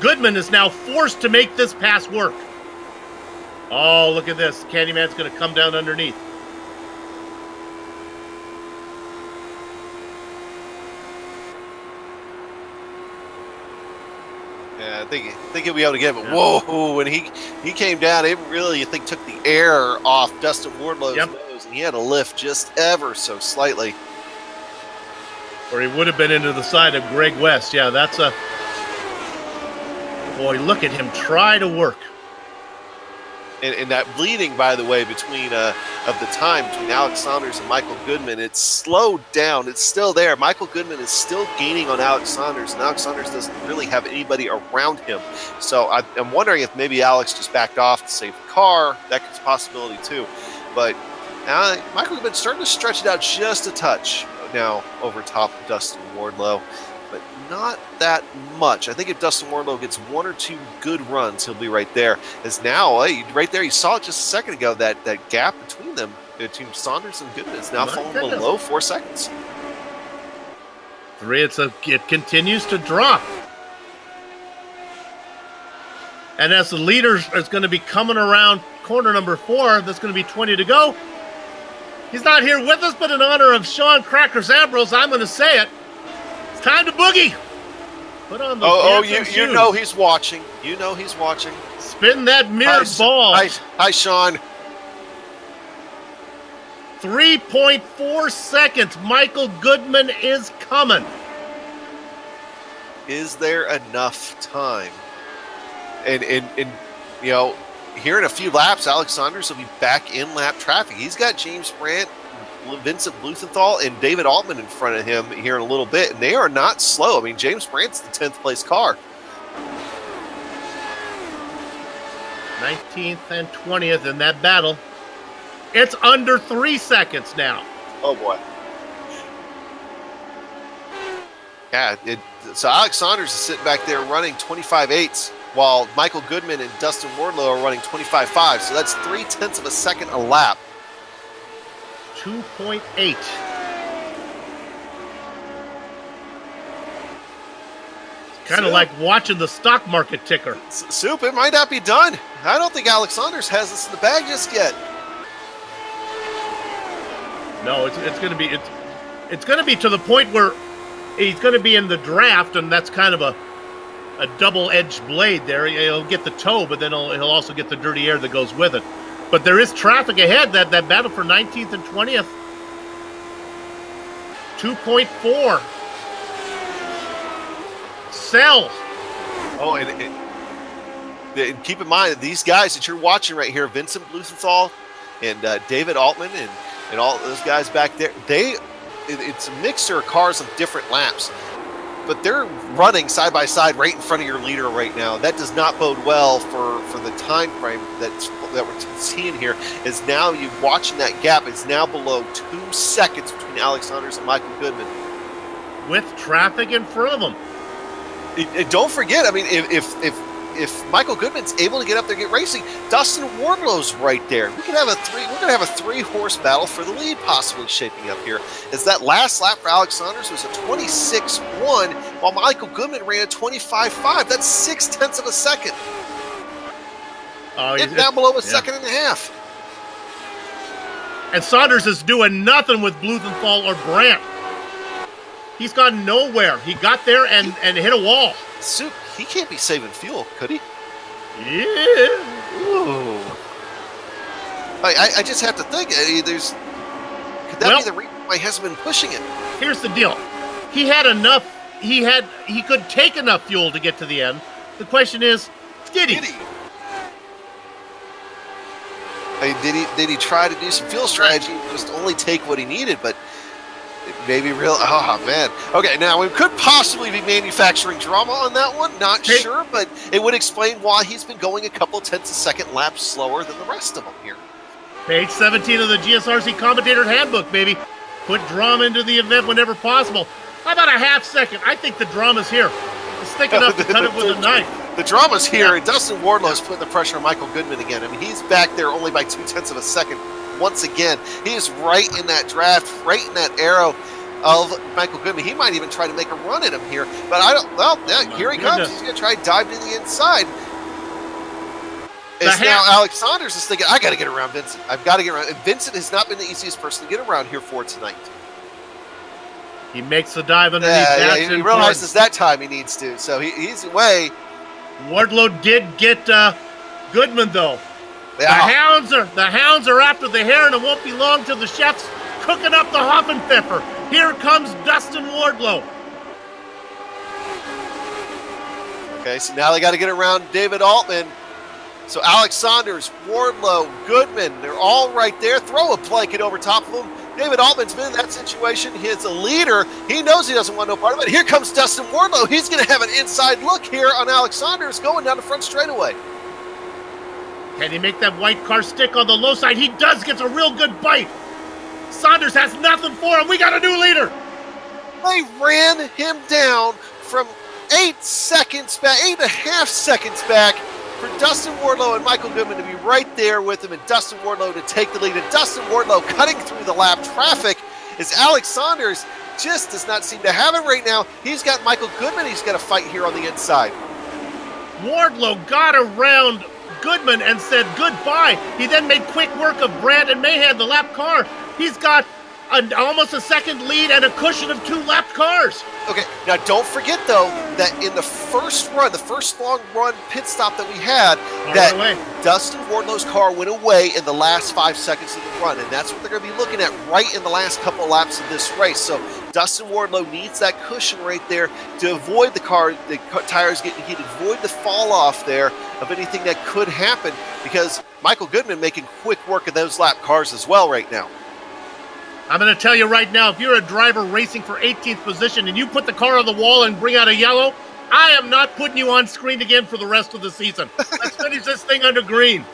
Speaker 3: Goodman is now forced to make this pass work. Oh, look at this. Candyman's going to come down underneath.
Speaker 2: Yeah, I think he'll be able to get it. But whoa, when he came down, it really, I think, took the air off Dustin Wardlow's nose, and he had to lift just ever so slightly.
Speaker 3: Or he would have been into the side of Greg West. Yeah, that's a... Boy, look at him try to work.
Speaker 2: And that bleeding, by the way, between of the time between Alex Saunders and Michael Goodman, it's slowed down. It's still there. Michael Goodman is still gaining on Alex Saunders, and Alex Saunders doesn't really have anybody around him. So I'm wondering if maybe Alex just backed off to save the car. That could be a possibility too. But Michael Goodman's starting to stretch it out just a touch now over top of Dustin Wardlow, but not that much. I think if Dustin Wardlow gets 1 or 2 good runs, he'll be right there. As now, right there, you saw it just a second ago, that gap between them, between Saunders and Goodman, is now falling below 4 seconds.
Speaker 3: 3, it continues to drop. And as the leader is going to be coming around corner number 4, that's going to be 20 to go. He's not here with us, but in honor of Sean Crackers Ambrose, I'm going to say it. It's time to boogie. Put on the
Speaker 2: you know he's watching. You know he's watching.
Speaker 3: Spin that mirror ball.
Speaker 2: Hi, Sean.
Speaker 3: 3.4 seconds. Michael Goodman is coming.
Speaker 2: Is there enough time? And you know, here in a few laps, Alex Saunders will be back in lap traffic. He's got James Brandt, Vincent Blumenthal, and David Altman in front of him here in a little bit, and they are not slow. I mean, James Brandt's the 10th place car.
Speaker 3: 19th and 20th in that battle. It's under 3 seconds now.
Speaker 2: Oh, boy. Yeah, so Alex Saunders is sitting back there running 25.8s, while Michael Goodman and Dustin Wardlow are running 25.5, so that's 0.3 of a second a lap.
Speaker 3: 2.8. Kind of like watching the stock market ticker.
Speaker 2: Soup, it might not be done. I don't think Alex Saunders has this in the bag just yet.
Speaker 3: No, it's going to be it's going to be to the point where he's going to be in the draft, and that's kind of a double-edged blade there. He'll get the tow, but then he'll also get the dirty air that goes with it. But there is traffic ahead. That battle for 19th and 20th. 2.4. Sell.
Speaker 2: Oh, and keep in mind that these guys that you're watching right here, Vincent Blumenthal and David Altman and all those guys back there, it's a mixture of cars on different laps. But they're running side by side right in front of your leader right now. That does not bode well for the time frame that we're seeing here. Is now you watching that gap is now below 2 seconds between Alex Saunders and Michael Goodman,
Speaker 3: with traffic in front of them.
Speaker 2: And don't forget, I mean, if Michael Goodman's able to get up there and get racing, Dustin Wardlow's right there. We're gonna have a 3-horse battle for the lead possibly shaping up here. As that last lap for Alex Saunders was a 26.1, while Michael Goodman ran a 25.5. That's 0.6 of a second. It's down below a second and a half.
Speaker 3: And Saunders is doing nothing with Blumenthal or Brandt. He's gone nowhere. He got there and hit a wall.
Speaker 2: Soup, he can't be saving fuel, could he?
Speaker 3: Yeah.
Speaker 2: Ooh. I just have to think. Could that be the reason why he hasn't been pushing it?
Speaker 3: Here's the deal. He had enough. He could take enough fuel to get to the end. The question is, did he?
Speaker 2: I mean, did he try to do some fuel strategy and just only take what he needed? But maybe real. Oh man. Okay, now we could possibly be manufacturing drama on that one. Not sure, but it would explain why he's been going a couple tenths of a second laps slower than the rest of them here.
Speaker 3: Page 17 of the GSRC Commentator Handbook, baby. Put drama into the event whenever possible. How about a half second? I think the drama's here. It's thick enough to cut it with a knife.
Speaker 2: The drama's here, and Dustin Wardlow's putting the pressure on Michael Goodman again. I mean, he's back there only by 0.2 of a second. Once again, he is right in that draft, right in that arrow of Michael Goodman. He might even try to make a run at him here, but I don't. Well, here he comes. He's going to try to dive to the inside. It's now Alex Saunders is thinking, I got to get around Vincent. I've got to get around. And Vincent has not been the easiest person to get around here for tonight.
Speaker 3: He makes the dive underneath.
Speaker 2: He realizes that time he needs to, so he's away.
Speaker 3: Wardlow did get Goodman though.
Speaker 2: Yeah.
Speaker 3: The hounds are after the hare, and it won't be long till the chef's cooking up the Hoffenpfeffer. Here comes Dustin Wardlow.
Speaker 2: Okay, so now they got to get around David Altman. So Alex Saunders, Wardlow, Goodman, they're all right there. Throw a blanket over top of them. David Altman's been in that situation. He's a leader. He knows he doesn't want no part of it. Here comes Dustin Wardlow. He's going to have an inside look here on Alex Saunders going down the front straightaway.
Speaker 3: Can he make that white car stick on the low side? He does, gets a real good bite. Saunders has nothing for him. We got a new leader.
Speaker 2: They ran him down from 8 seconds back, 8.5 seconds back for Dustin Wardlow and Michael Goodman to be right there with him, and Dustin Wardlow to take the lead. And Dustin Wardlow cutting through the lap traffic as Alex Saunders just does not seem to have it right now. He's got Michael Goodman he's got to fight here on the inside.
Speaker 3: Wardlow got around Goodman and said goodbye. He then made quick work of Brandt and Mahan, the lap car. He's got almost a second lead and a cushion of 2 lapped cars.
Speaker 2: Okay, now don't forget, though, that in the first run, the first long run pit stop that we had, Dustin Wardlow's car went away in the last 5 seconds of the run, and that's what they're going to be looking at right in the last couple of laps of this race. So Dustin Wardlow needs that cushion right there to avoid the tires getting heated, avoid the fall off there of anything that could happen, because Michael Goodman making quick work of those lap cars as well right now.
Speaker 3: I'm going to tell you right now, if you're a driver racing for 18th position and you put the car on the wall and bring out a yellow, I am not putting you on screen again for the rest of the season. Let's finish this thing under green.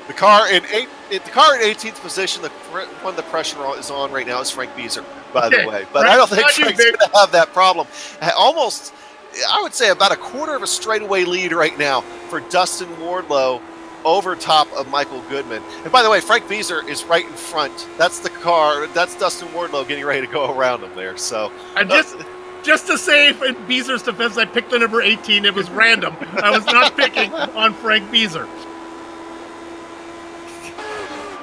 Speaker 2: The car in 18th position, the one the pressure is on right now is Frank Beezer, by the way. But I don't think Frank's going to have that problem. Almost, I would say about a quarter of a straightaway lead right now for Dustin Wardlow over top of Michael Goodman. And by the way, Frank Beezer is right in front. That's the car. That's Dustin Wardlow getting ready to go around him there. So,
Speaker 3: and just to say, in Beezer's defense, I picked the number 18. It was random. I was not picking on Frank Beezer.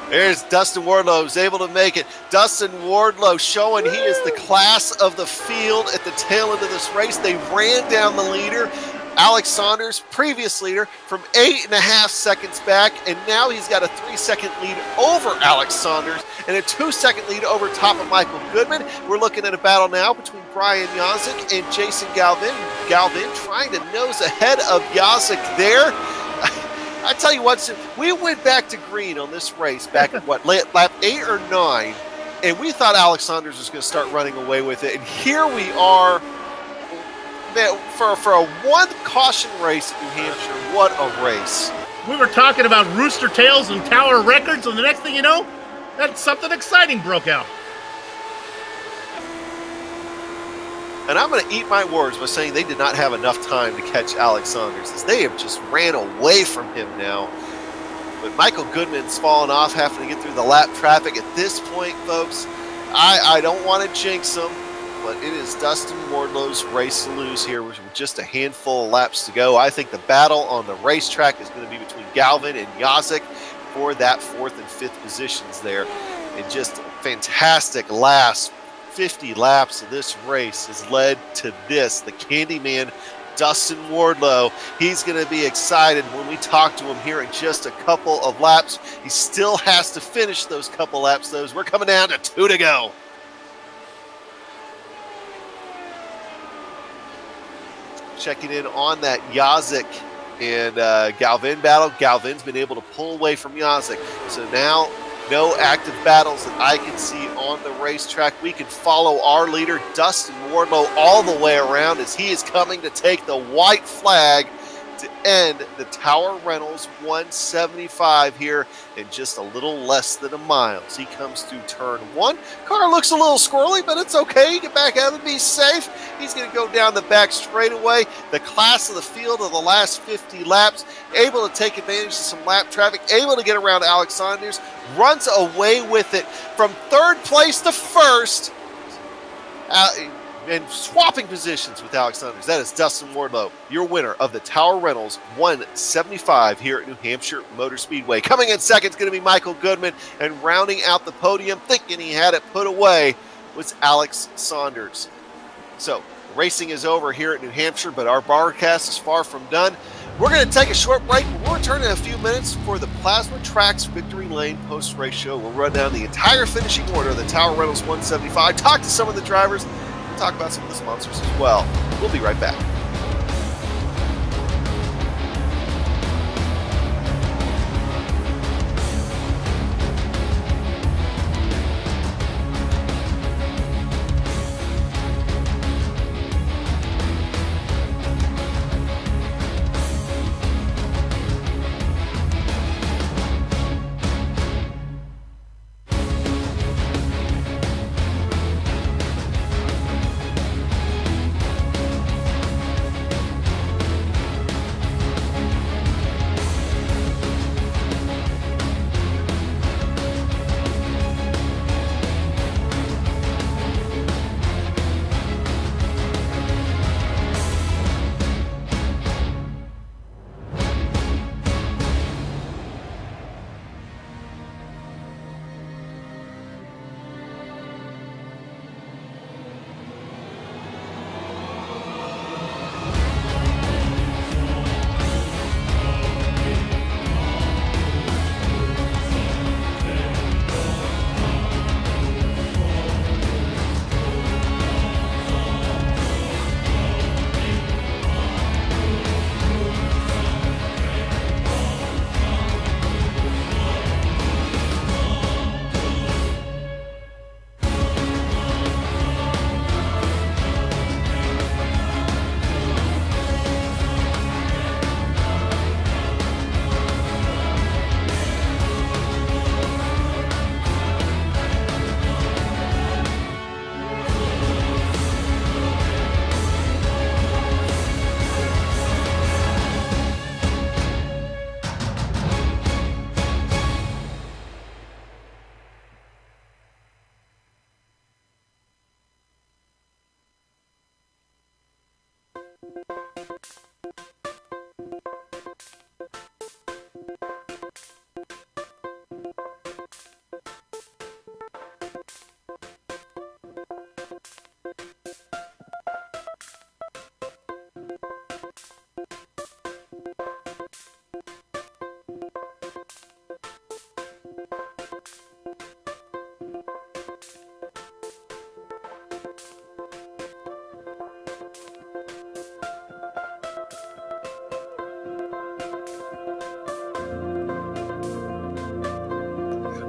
Speaker 2: There's Dustin Wardlow, who's able to make it. Dustin Wardlow showing he is the class of the field at the tail end of this race. They ran down the leader, Alex Saunders, previous leader, from 8.5 seconds back, and now he's got a 3-second lead over Alex Saunders and a 2-second lead over top of Michael Goodman. We're looking at a battle now between Brian Yazik and Jason Galvin. Galvin trying to nose ahead of Yazik there. I tell you what, we went back to green on this race back at lap 8 or 9, and we thought Alex Saunders was going to start running away with it, and here we are. Man, for a one caution race in New Hampshire, what a race.
Speaker 3: We were talking about rooster tails and tower records, and the next thing you know, something exciting broke out.
Speaker 2: And I'm going to eat my words by saying they did not have enough time to catch Alex Saunders, as they have just ran away from him now. But Michael Goodman's fallen off, having to get through the lap traffic. At this point, folks, I don't want to jinx him, but it is Dustin Wardlow's race to lose here with just a handful of laps to go. I think the battle on the racetrack is going to be between Galvin and Yazik for that 4th and 5th positions there. And just fantastic last 50 laps of this race has led to this. The Candyman, Dustin Wardlow, he's going to be excited when we talk to him here in just a couple of laps. He still has to finish those couple laps, though. We're coming down to 2 to go. Checking in on that Yazik and Galvin battle. Galvin's been able to pull away from Yazik. So now no active battles that I can see on the racetrack. We can follow our leader, Dustin Wardlow, all the way around as he is coming to take the white flag to end the Tower Reynolds 175 here in just a little less than a mile. So he comes through turn 1. Car looks a little squirrely, but it's okay. Get back out and be safe. He's going to go down the back straightaway. The class of the field of the last 50 laps, able to take advantage of some lap traffic, able to get around Alex Saunders, runs away with it from 3rd place to 1st. And swapping positions with Alex Saunders. That is Dustin Wardlow, your winner of the Tower Reynolds 175 here at New Hampshire Motor Speedway. Coming in second is going to be Michael Goodman, and rounding out the podium, thinking he had it put away, was Alex Saunders. So, racing is over here at New Hampshire, but our broadcast is far from done. We're going to take a short break. We'll return in a few minutes for the Plasma Tracks Victory Lane post-race show. We'll run down the entire finishing order of the Tower Reynolds 175, talk to some of the drivers, talk about some of the sponsors as well. We'll be right back.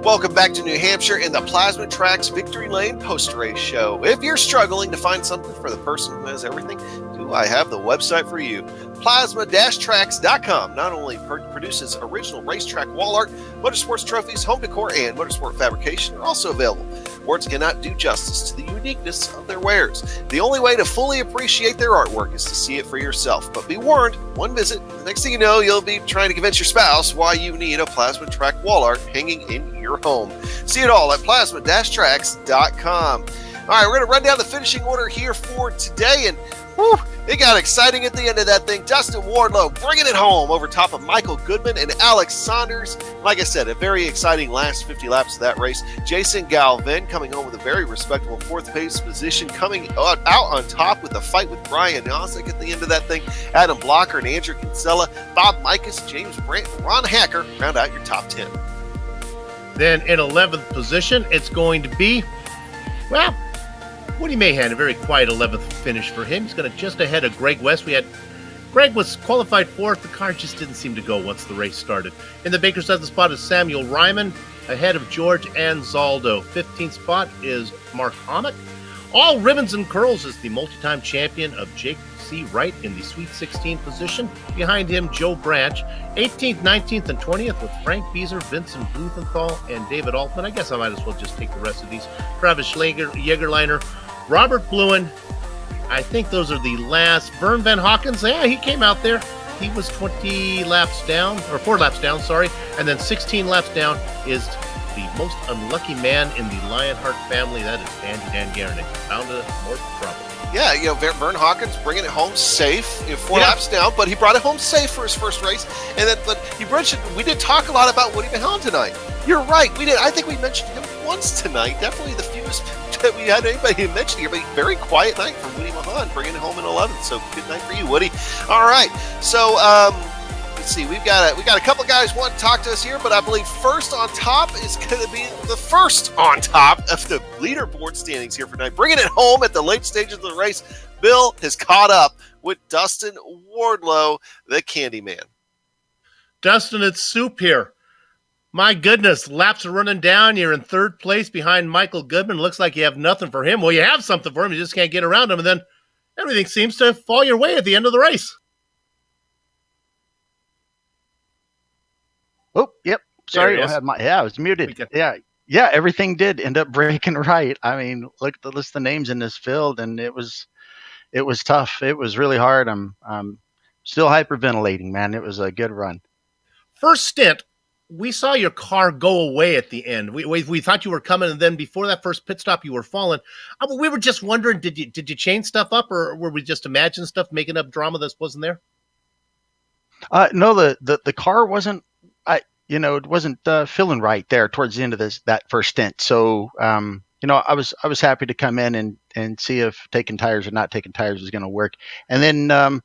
Speaker 2: Welcome back to New Hampshire in the Plasma Tracks Victory Lane post-race show. If you're struggling to find something for the person who has everything, do I have the website for you? Plasma-Tracks.com not only produces original racetrack wall art, motorsports trophies, home decor, and motorsport fabrication are also available. Words cannot do justice to the uniqueness of their wares. The only way to fully appreciate their artwork is to see it for yourself. But be warned, one visit, the next thing you know, you'll be trying to convince your spouse why you need a Plasma Track wall art hanging in your home. See it all at plasma-tracks.com. All right, we're going to run down the finishing order here for today, and whew, it got exciting at the end of that thing. Dustin Wardlow bringing it home over top of Michael Goodman and Alex Saunders. Like I said, a very exciting last 50 laps of that race. Jason Galvin coming home with a very respectable fourth place position, coming out on top with a fight with Brian Nosek at the end of that thing. Adam Blocker and Andrew Kinsella, Bob Mikus, James Brandt, and Ron Hacker round out your top 10.
Speaker 3: Then in 11th position, it's going to be, well, Woody Mahan, a very quiet 11th finish for him. He's going to just ahead of Greg West. Greg was qualified fourth. The car just didn't seem to go once the race started. In the Baker's dozen spot is Samuel Ryman, ahead of George Anzaldo. 15th spot is Mark Amick. All ribbons and curls is the multi-time champion of Jake C. Wright in the Sweet 16 position. Behind him, Joe Branch. 18th, 19th, and 20th with Frank Beezer, Vincent Blumenthal, and David Altman. I guess I might as well just take the rest of these. Travis Jägerleiner, Robert Bluen. I think those are the last. Vern Van Hawkins, yeah, he came out there. He was 20 laps down, or 4 laps down, sorry. And then 16 laps down is the most unlucky man in the Lionheart family. That is Andy Dan Garnick. Found more trouble.
Speaker 2: Yeah, you know, Vern Hawkins bringing it home safe, 4 laps down, but he brought it home safe for his first race. And then, but you mentioned, we did talk a lot about Woody Mahan tonight. You're right, we did. I think we mentioned him once tonight. Definitely the fewest that we had anybody mention here, but very quiet night for Woody Mahan, bringing it home in 11th. So good night for you, Woody. All right, so let's see. We got a couple guys want to talk to us here, but I believe first on top is going to be the first on top of the leaderboard standings here for tonight. Bringing it home at the late stages of the race, Bill has caught up with Dustin Wardlow, the Candyman.
Speaker 3: Dustin, it's soup here. My goodness, laps are running down. You're in third place behind Michael Goodman. Looks like you have nothing for him. Well, you have something for him. You just can't get around him, and then everything seems to fall your way at the end of the race.
Speaker 6: Oh, yep. Sorry, I was muted. Yeah, everything did end up breaking right. I mean, look at the list of names in this field, and it was tough. It was really hard. I'm still hyperventilating, man. It was a good run.
Speaker 3: First stint, we saw your car go away at the end. We thought you were coming, and then before that first pit stop, you were falling. We were just wondering, did you change stuff up, or were we just imagining stuff, making up drama that wasn't there?
Speaker 6: No, the car wasn't. It wasn't feeling right there towards the end of that first stint. So, I was happy to come in and see if taking tires or not taking tires was going to work. And then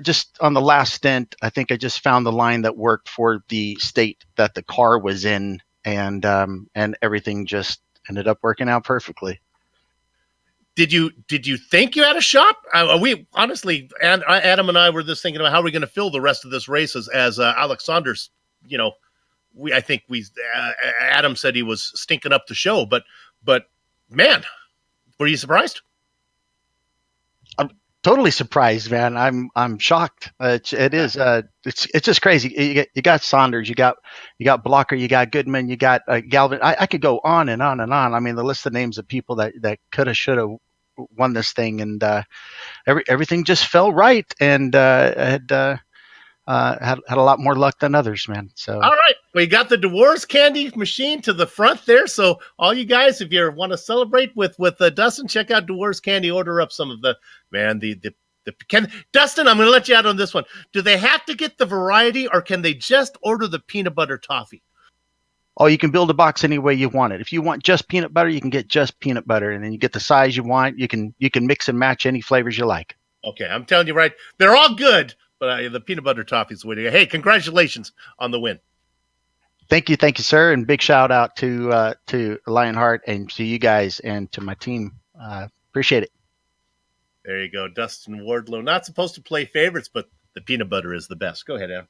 Speaker 6: just on the last stint, I think I just found the line that worked for the state that the car was in, and everything just ended up working out perfectly.
Speaker 3: Did you think you had a shot? We honestly, and Adam and I were just thinking about how we're going to fill the rest of this race as Alex Saunders. Adam said he was stinking up the show, but man, were you surprised?
Speaker 6: I'm totally surprised, man. I'm shocked. It's just crazy. You got Saunders, you got Blocker, you got Goodman, you got Galvin. I could go on and on and on. I mean, the list of names of people that could have, should have won this thing, and everything just fell right, and had a lot more luck than others, man. So all right, we got the Dewar's candy machine to the front there. So all you guys, if you want to celebrate with Dustin, check out Dewar's candy. Order up some of the
Speaker 3: Dustin, I'm going to let you out on this one. Do they have to get the variety, or can they just order the peanut butter toffee?
Speaker 6: Oh, you can build a box any way you want it. If you want just peanut butter, you can get just peanut butter, and then you get the size you want. You can mix and match any flavors you like.
Speaker 3: Okay, I'm telling you right, they're all good, but the peanut butter toffee is the way to go. Hey, congratulations on the win.
Speaker 6: Thank you, sir, and big shout out to Lionheart and to you guys and to my team. Appreciate it.
Speaker 3: There you go, Dustin Wardlow. Not supposed to play favorites, but the peanut butter is the best. Go ahead, Adam.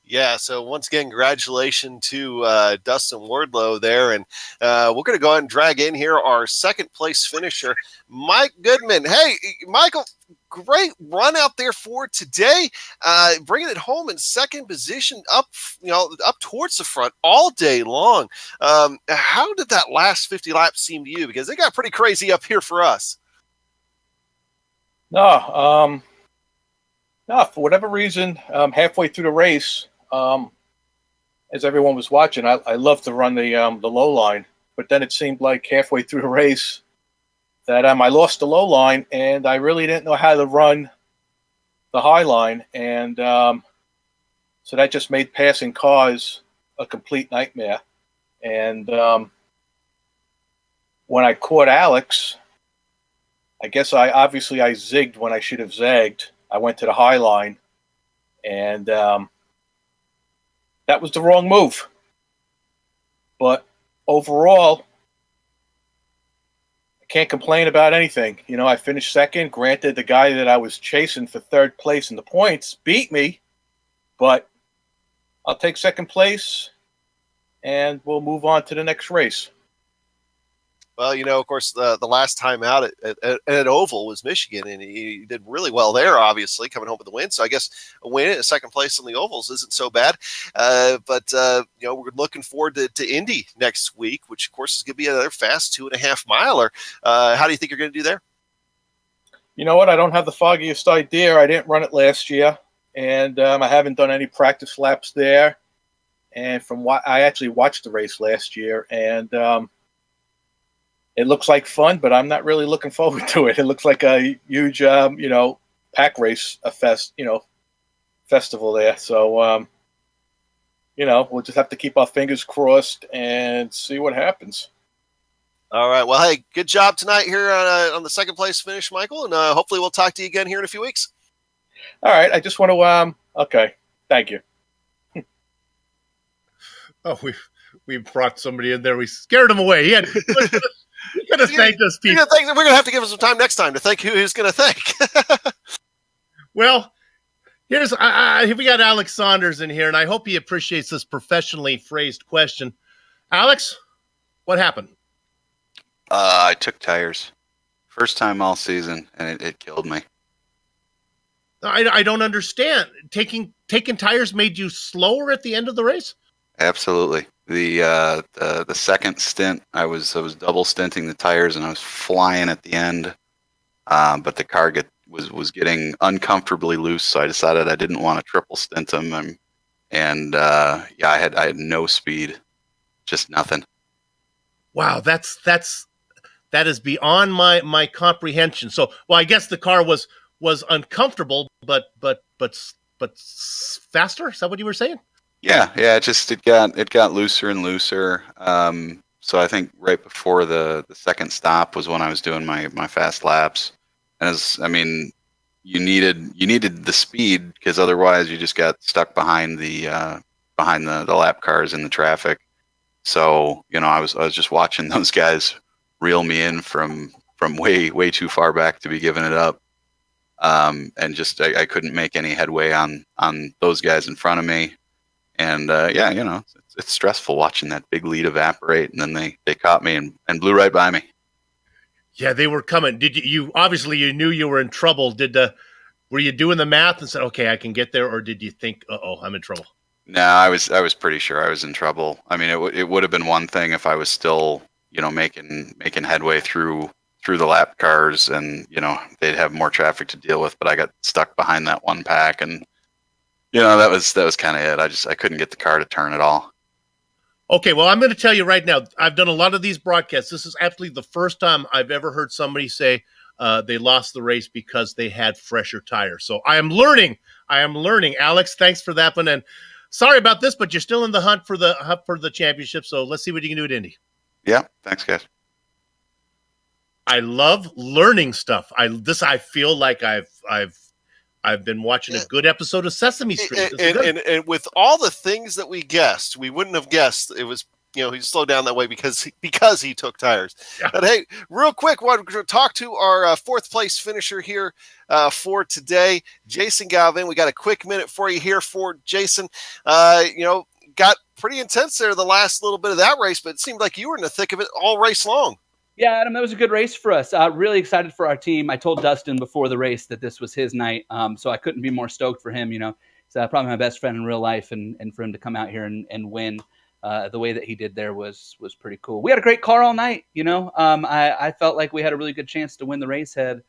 Speaker 2: Yeah, so once again, congratulations to Dustin Wardlow there. And we're going to go ahead and drag in here our second place finisher, Mike Goodman. Hey, Michael, great run out there for today. Bringing it home in second position, up towards the front all day long. How did that last 50 laps seem to you? Because it got pretty crazy up here for us.
Speaker 7: No, for whatever reason, halfway through the race, as everyone was watching, I loved to run the low line, but then it seemed like halfway through the race that I lost the low line, and I really didn't know how to run the high line, and so that just made passing cars a complete nightmare. And when I caught Alex, I guess I zigged when I should have zagged. I went to the high line, and that was the wrong move. But overall, I can't complain about anything. You know, I finished second. Granted, the guy that I was chasing for third place in the points beat me, but I'll take second place, and we'll move on to the next race.
Speaker 2: Well, you know, of course, the last time out at Oval was Michigan, and he did really well there, obviously, coming home with the win. So I guess a win at second place on the Ovals isn't so bad. But you know, we're looking forward to Indy next week, which, of course, is going to be another fast 2.5 miler. How do you think you're going to do there?
Speaker 7: You know what? I don't have the foggiest idea. I didn't run it last year, and I haven't done any practice laps there. And from what I actually watched the race last year, and it looks like fun, but I'm not really looking forward to it. It looks like a huge, you know, pack race, festival there. So, you know, we'll just have to keep our fingers crossed and see what happens.
Speaker 2: All right. Well, hey, good job tonight here on the second place finish, Michael, and hopefully we'll talk to you again here in a few weeks.
Speaker 7: All right. I just want to, okay. Thank you.
Speaker 3: Oh, we brought somebody in there. We scared him away. You got to thank those people.
Speaker 2: We're going to have to give him some time next time to thank who he's going to thank.
Speaker 3: Well, here's we got Alex Saunders in here, and I hope he appreciates this professionally phrased question. Alex, what happened?
Speaker 8: I took tires. First time all season, and it killed me.
Speaker 3: I don't understand. Taking tires made you slower at the end of the race?
Speaker 8: Absolutely. The second stint, I was double stinting the tires, and I was flying at the end. But the car was getting uncomfortably loose, so I decided I didn't want to triple stint them. And yeah, I had no speed, just nothing. Wow,
Speaker 3: that is beyond my comprehension. So, well, I guess the car was uncomfortable, but faster. Is that what you were saying?
Speaker 8: Yeah. It got looser and looser. So I think right before the second stop was when I was doing my fast laps. And you needed the speed, because otherwise you just got stuck behind the lap cars in the traffic. So, you know, I was just watching those guys reel me in from way too far back to be giving it up. And just I couldn't make any headway on those guys in front of me. And yeah, you know, it's stressful watching that big lead evaporate, and then they caught me and blew right by me.
Speaker 3: Yeah, they were coming. Did you obviously you knew you were in trouble? Were you doing the math and said, okay, I can get there, or did you think, uh-oh, I'm in trouble?
Speaker 8: No, I was pretty sure I was in trouble. I mean, it would have been one thing if I was still, you know, making headway through the lap cars, and, you know, they'd have more traffic to deal with, but I got stuck behind that one pack, and, you know, that was kind of it. I couldn't get the car to turn at all.
Speaker 3: Okay, well, I'm going to tell you right now, I've done a lot of these broadcasts. This is absolutely the first time I've ever heard somebody say, they lost the race because they had fresher tires. So I am learning. Alex, thanks for that one. And sorry about this, but you're still in the hunt for the championship. So let's see what you can do at Indy.
Speaker 8: Yeah, thanks, guys.
Speaker 3: I love learning stuff. I feel like I've been watching a good episode of Sesame Street.
Speaker 2: And with all the things that we guessed, we wouldn't have guessed it was, he slowed down that way because he took tires. Yeah. But hey, real quick, we're going to talk to our fourth place finisher here for today, Jason Galvin. We got a quick minute for you here for Jason. Got pretty intense there the last little bit of that race, but it seemed like you were in the thick of it all race long.
Speaker 9: Yeah, Adam, that was a good race for us. Really excited for our team. I told Dustin before the race that this was his night, so I couldn't be more stoked for him. He's probably my best friend in real life, and for him to come out here and win the way that he did there was pretty cool. We had a great car all night. I felt like we had a really good chance to win the race. Had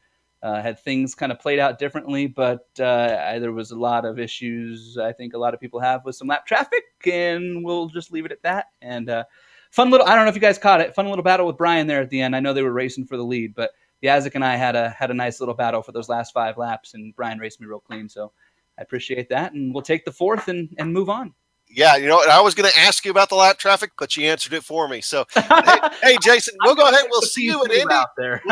Speaker 9: things kind of played out differently, but there was a lot of issues I think a lot of people have with some lap traffic, and we'll just leave it at that. And fun little, I don't know if you guys caught it, fun little battle with Brian there at the end. I know they were racing for the lead, but Yazek and I had a nice little battle for those last 5 laps, and Brian raced me real clean. So I appreciate that, and we'll take the 4th and move on.
Speaker 2: Yeah, and I was going to ask you about the lap traffic, but you answered it for me. So, hey, Jason, we'll go ahead. We'll see you at Indy.
Speaker 9: Out there.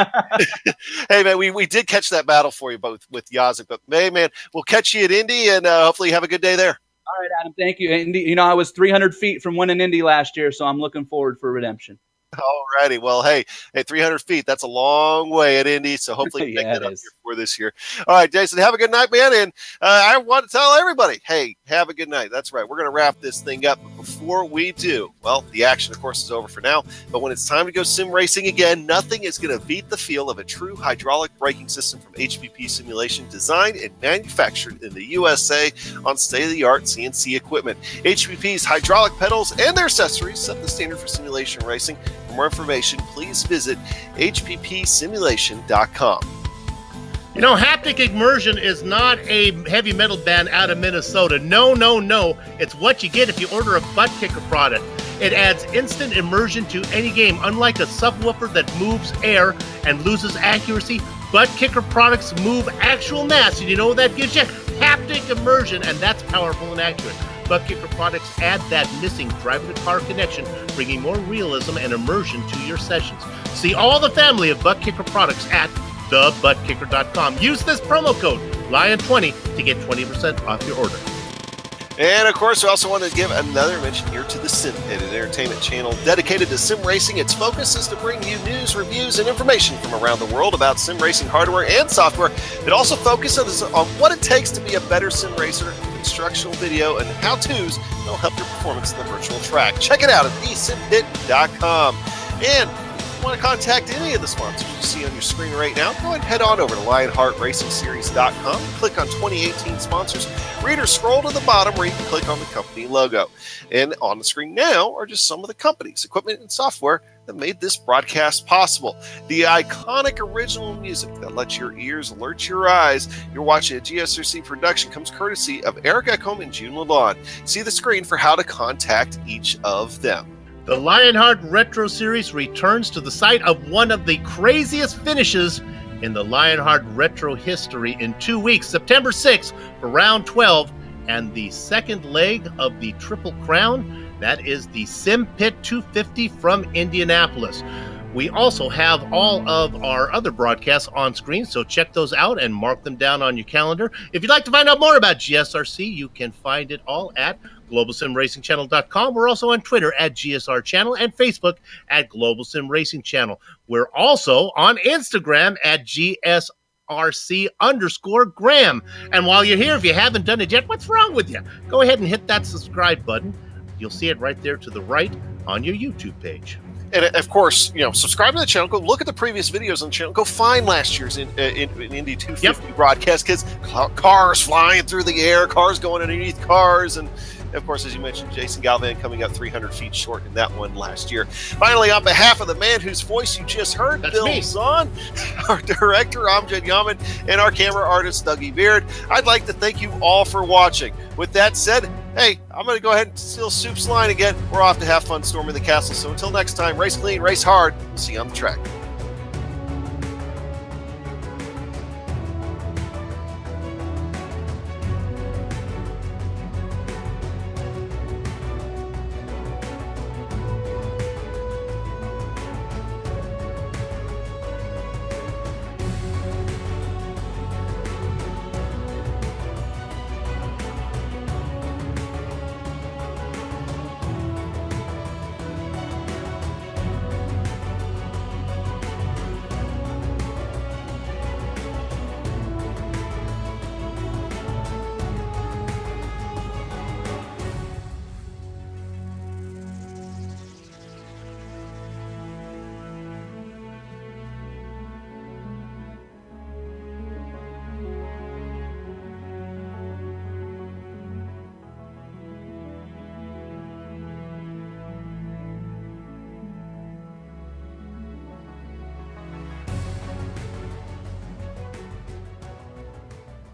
Speaker 2: Hey, man, we did catch that battle for you both with Yazek, but hey, man, we'll catch you at Indy, and hopefully you have a good day there.
Speaker 9: All right, Adam, thank you. Indy, I was 300 feet from winning Indy last year, so I'm looking forward for redemption.
Speaker 2: All righty. Well, hey, 300 feet, that's a long way at Indy, so hopefully you make that up here for this year. All right, Jason, have a good night, man, and I want to tell everybody, hey, have a good night. That's right. We're going to wrap this thing up, but before we do, well, the action, of course, is over for now, but when it's time to go sim racing again, nothing is going to beat the feel of a true hydraulic braking system from HPP Simulation, designed and manufactured in the USA on state-of-the-art CNC equipment. HPP's hydraulic pedals and their accessories set the standard for simulation racing. For more information, please visit hppsimulation.com.
Speaker 3: Haptic Immersion is not a heavy metal band out of Minnesota. No. It's what you get if you order a butt kicker product. It adds instant immersion to any game. Unlike a subwoofer that moves air and loses accuracy, butt kicker products move actual mass. And you know what that gives you? Haptic immersion, and that's powerful and accurate. Butt kicker products add that missing driver-to-car connection, bringing more realism and immersion to your sessions. See all the family of butt kicker products at thebuttkicker.com. Use this promo code LION20 to get 20% off your order.
Speaker 2: And, of course, we also want to give another mention here to the Sim Pit, an entertainment channel dedicated to sim racing. Its focus is to bring you news, reviews, and information from around the world about sim racing hardware and software. It also focuses on what it takes to be a better sim racer, instructional video, and how-tos that will help your performance in the virtual track. Check it out at thesimpit.com. And if you want to contact any of the sponsors you see on your screen right now, go ahead and head on over to LionheartRacingSeries.com, click on 2018 sponsors, read or scroll to the bottom where you can click on the company logo. And on the screen now are just some of the companies, equipment, and software that made this broadcast possible. The iconic original music that lets your ears alert your eyes. You're watching a GSRC production comes courtesy of Eric Echolm and June Lalonde. See the screen for how to contact each of them.
Speaker 3: The Lionheart Retro Series returns to the site of one of the craziest finishes in the Lionheart Retro history in 2 weeks, September 6th for round 12, and the second leg of the Triple Crown, that is the Sim Pit 250 from Indianapolis. We also have all of our other broadcasts on screen, so check those out and mark them down on your calendar. If you'd like to find out more about GSRC, you can find it all at GlobalSimRacingChannel.com. We're also on Twitter at GSR Channel and Facebook at Global Sim Racing Channel. We're also on Instagram at GSRC_Graham. And while you're here, if you haven't done it yet, what's wrong with you? Go ahead and hit that subscribe button. You'll see it right there to the right on your YouTube page.
Speaker 2: And of course, subscribe to the channel. Go look at the previous videos on the channel. Go find last year's Indy 250 broadcast, because cars flying through the air, cars going underneath cars, and of course, as you mentioned, Jason Galvin coming up 300 feet short in that one last year. Finally, on behalf of the man whose voice you just heard, Bill Zahn, our director, Amjad Yaman, and our camera artist, Dougie Beard, I'd like to thank you all for watching. With that said, hey, I'm going to go ahead and steal Soup's line again. We're off to have fun storming the castle. So until next time, race clean, race hard. We'll see you on the track.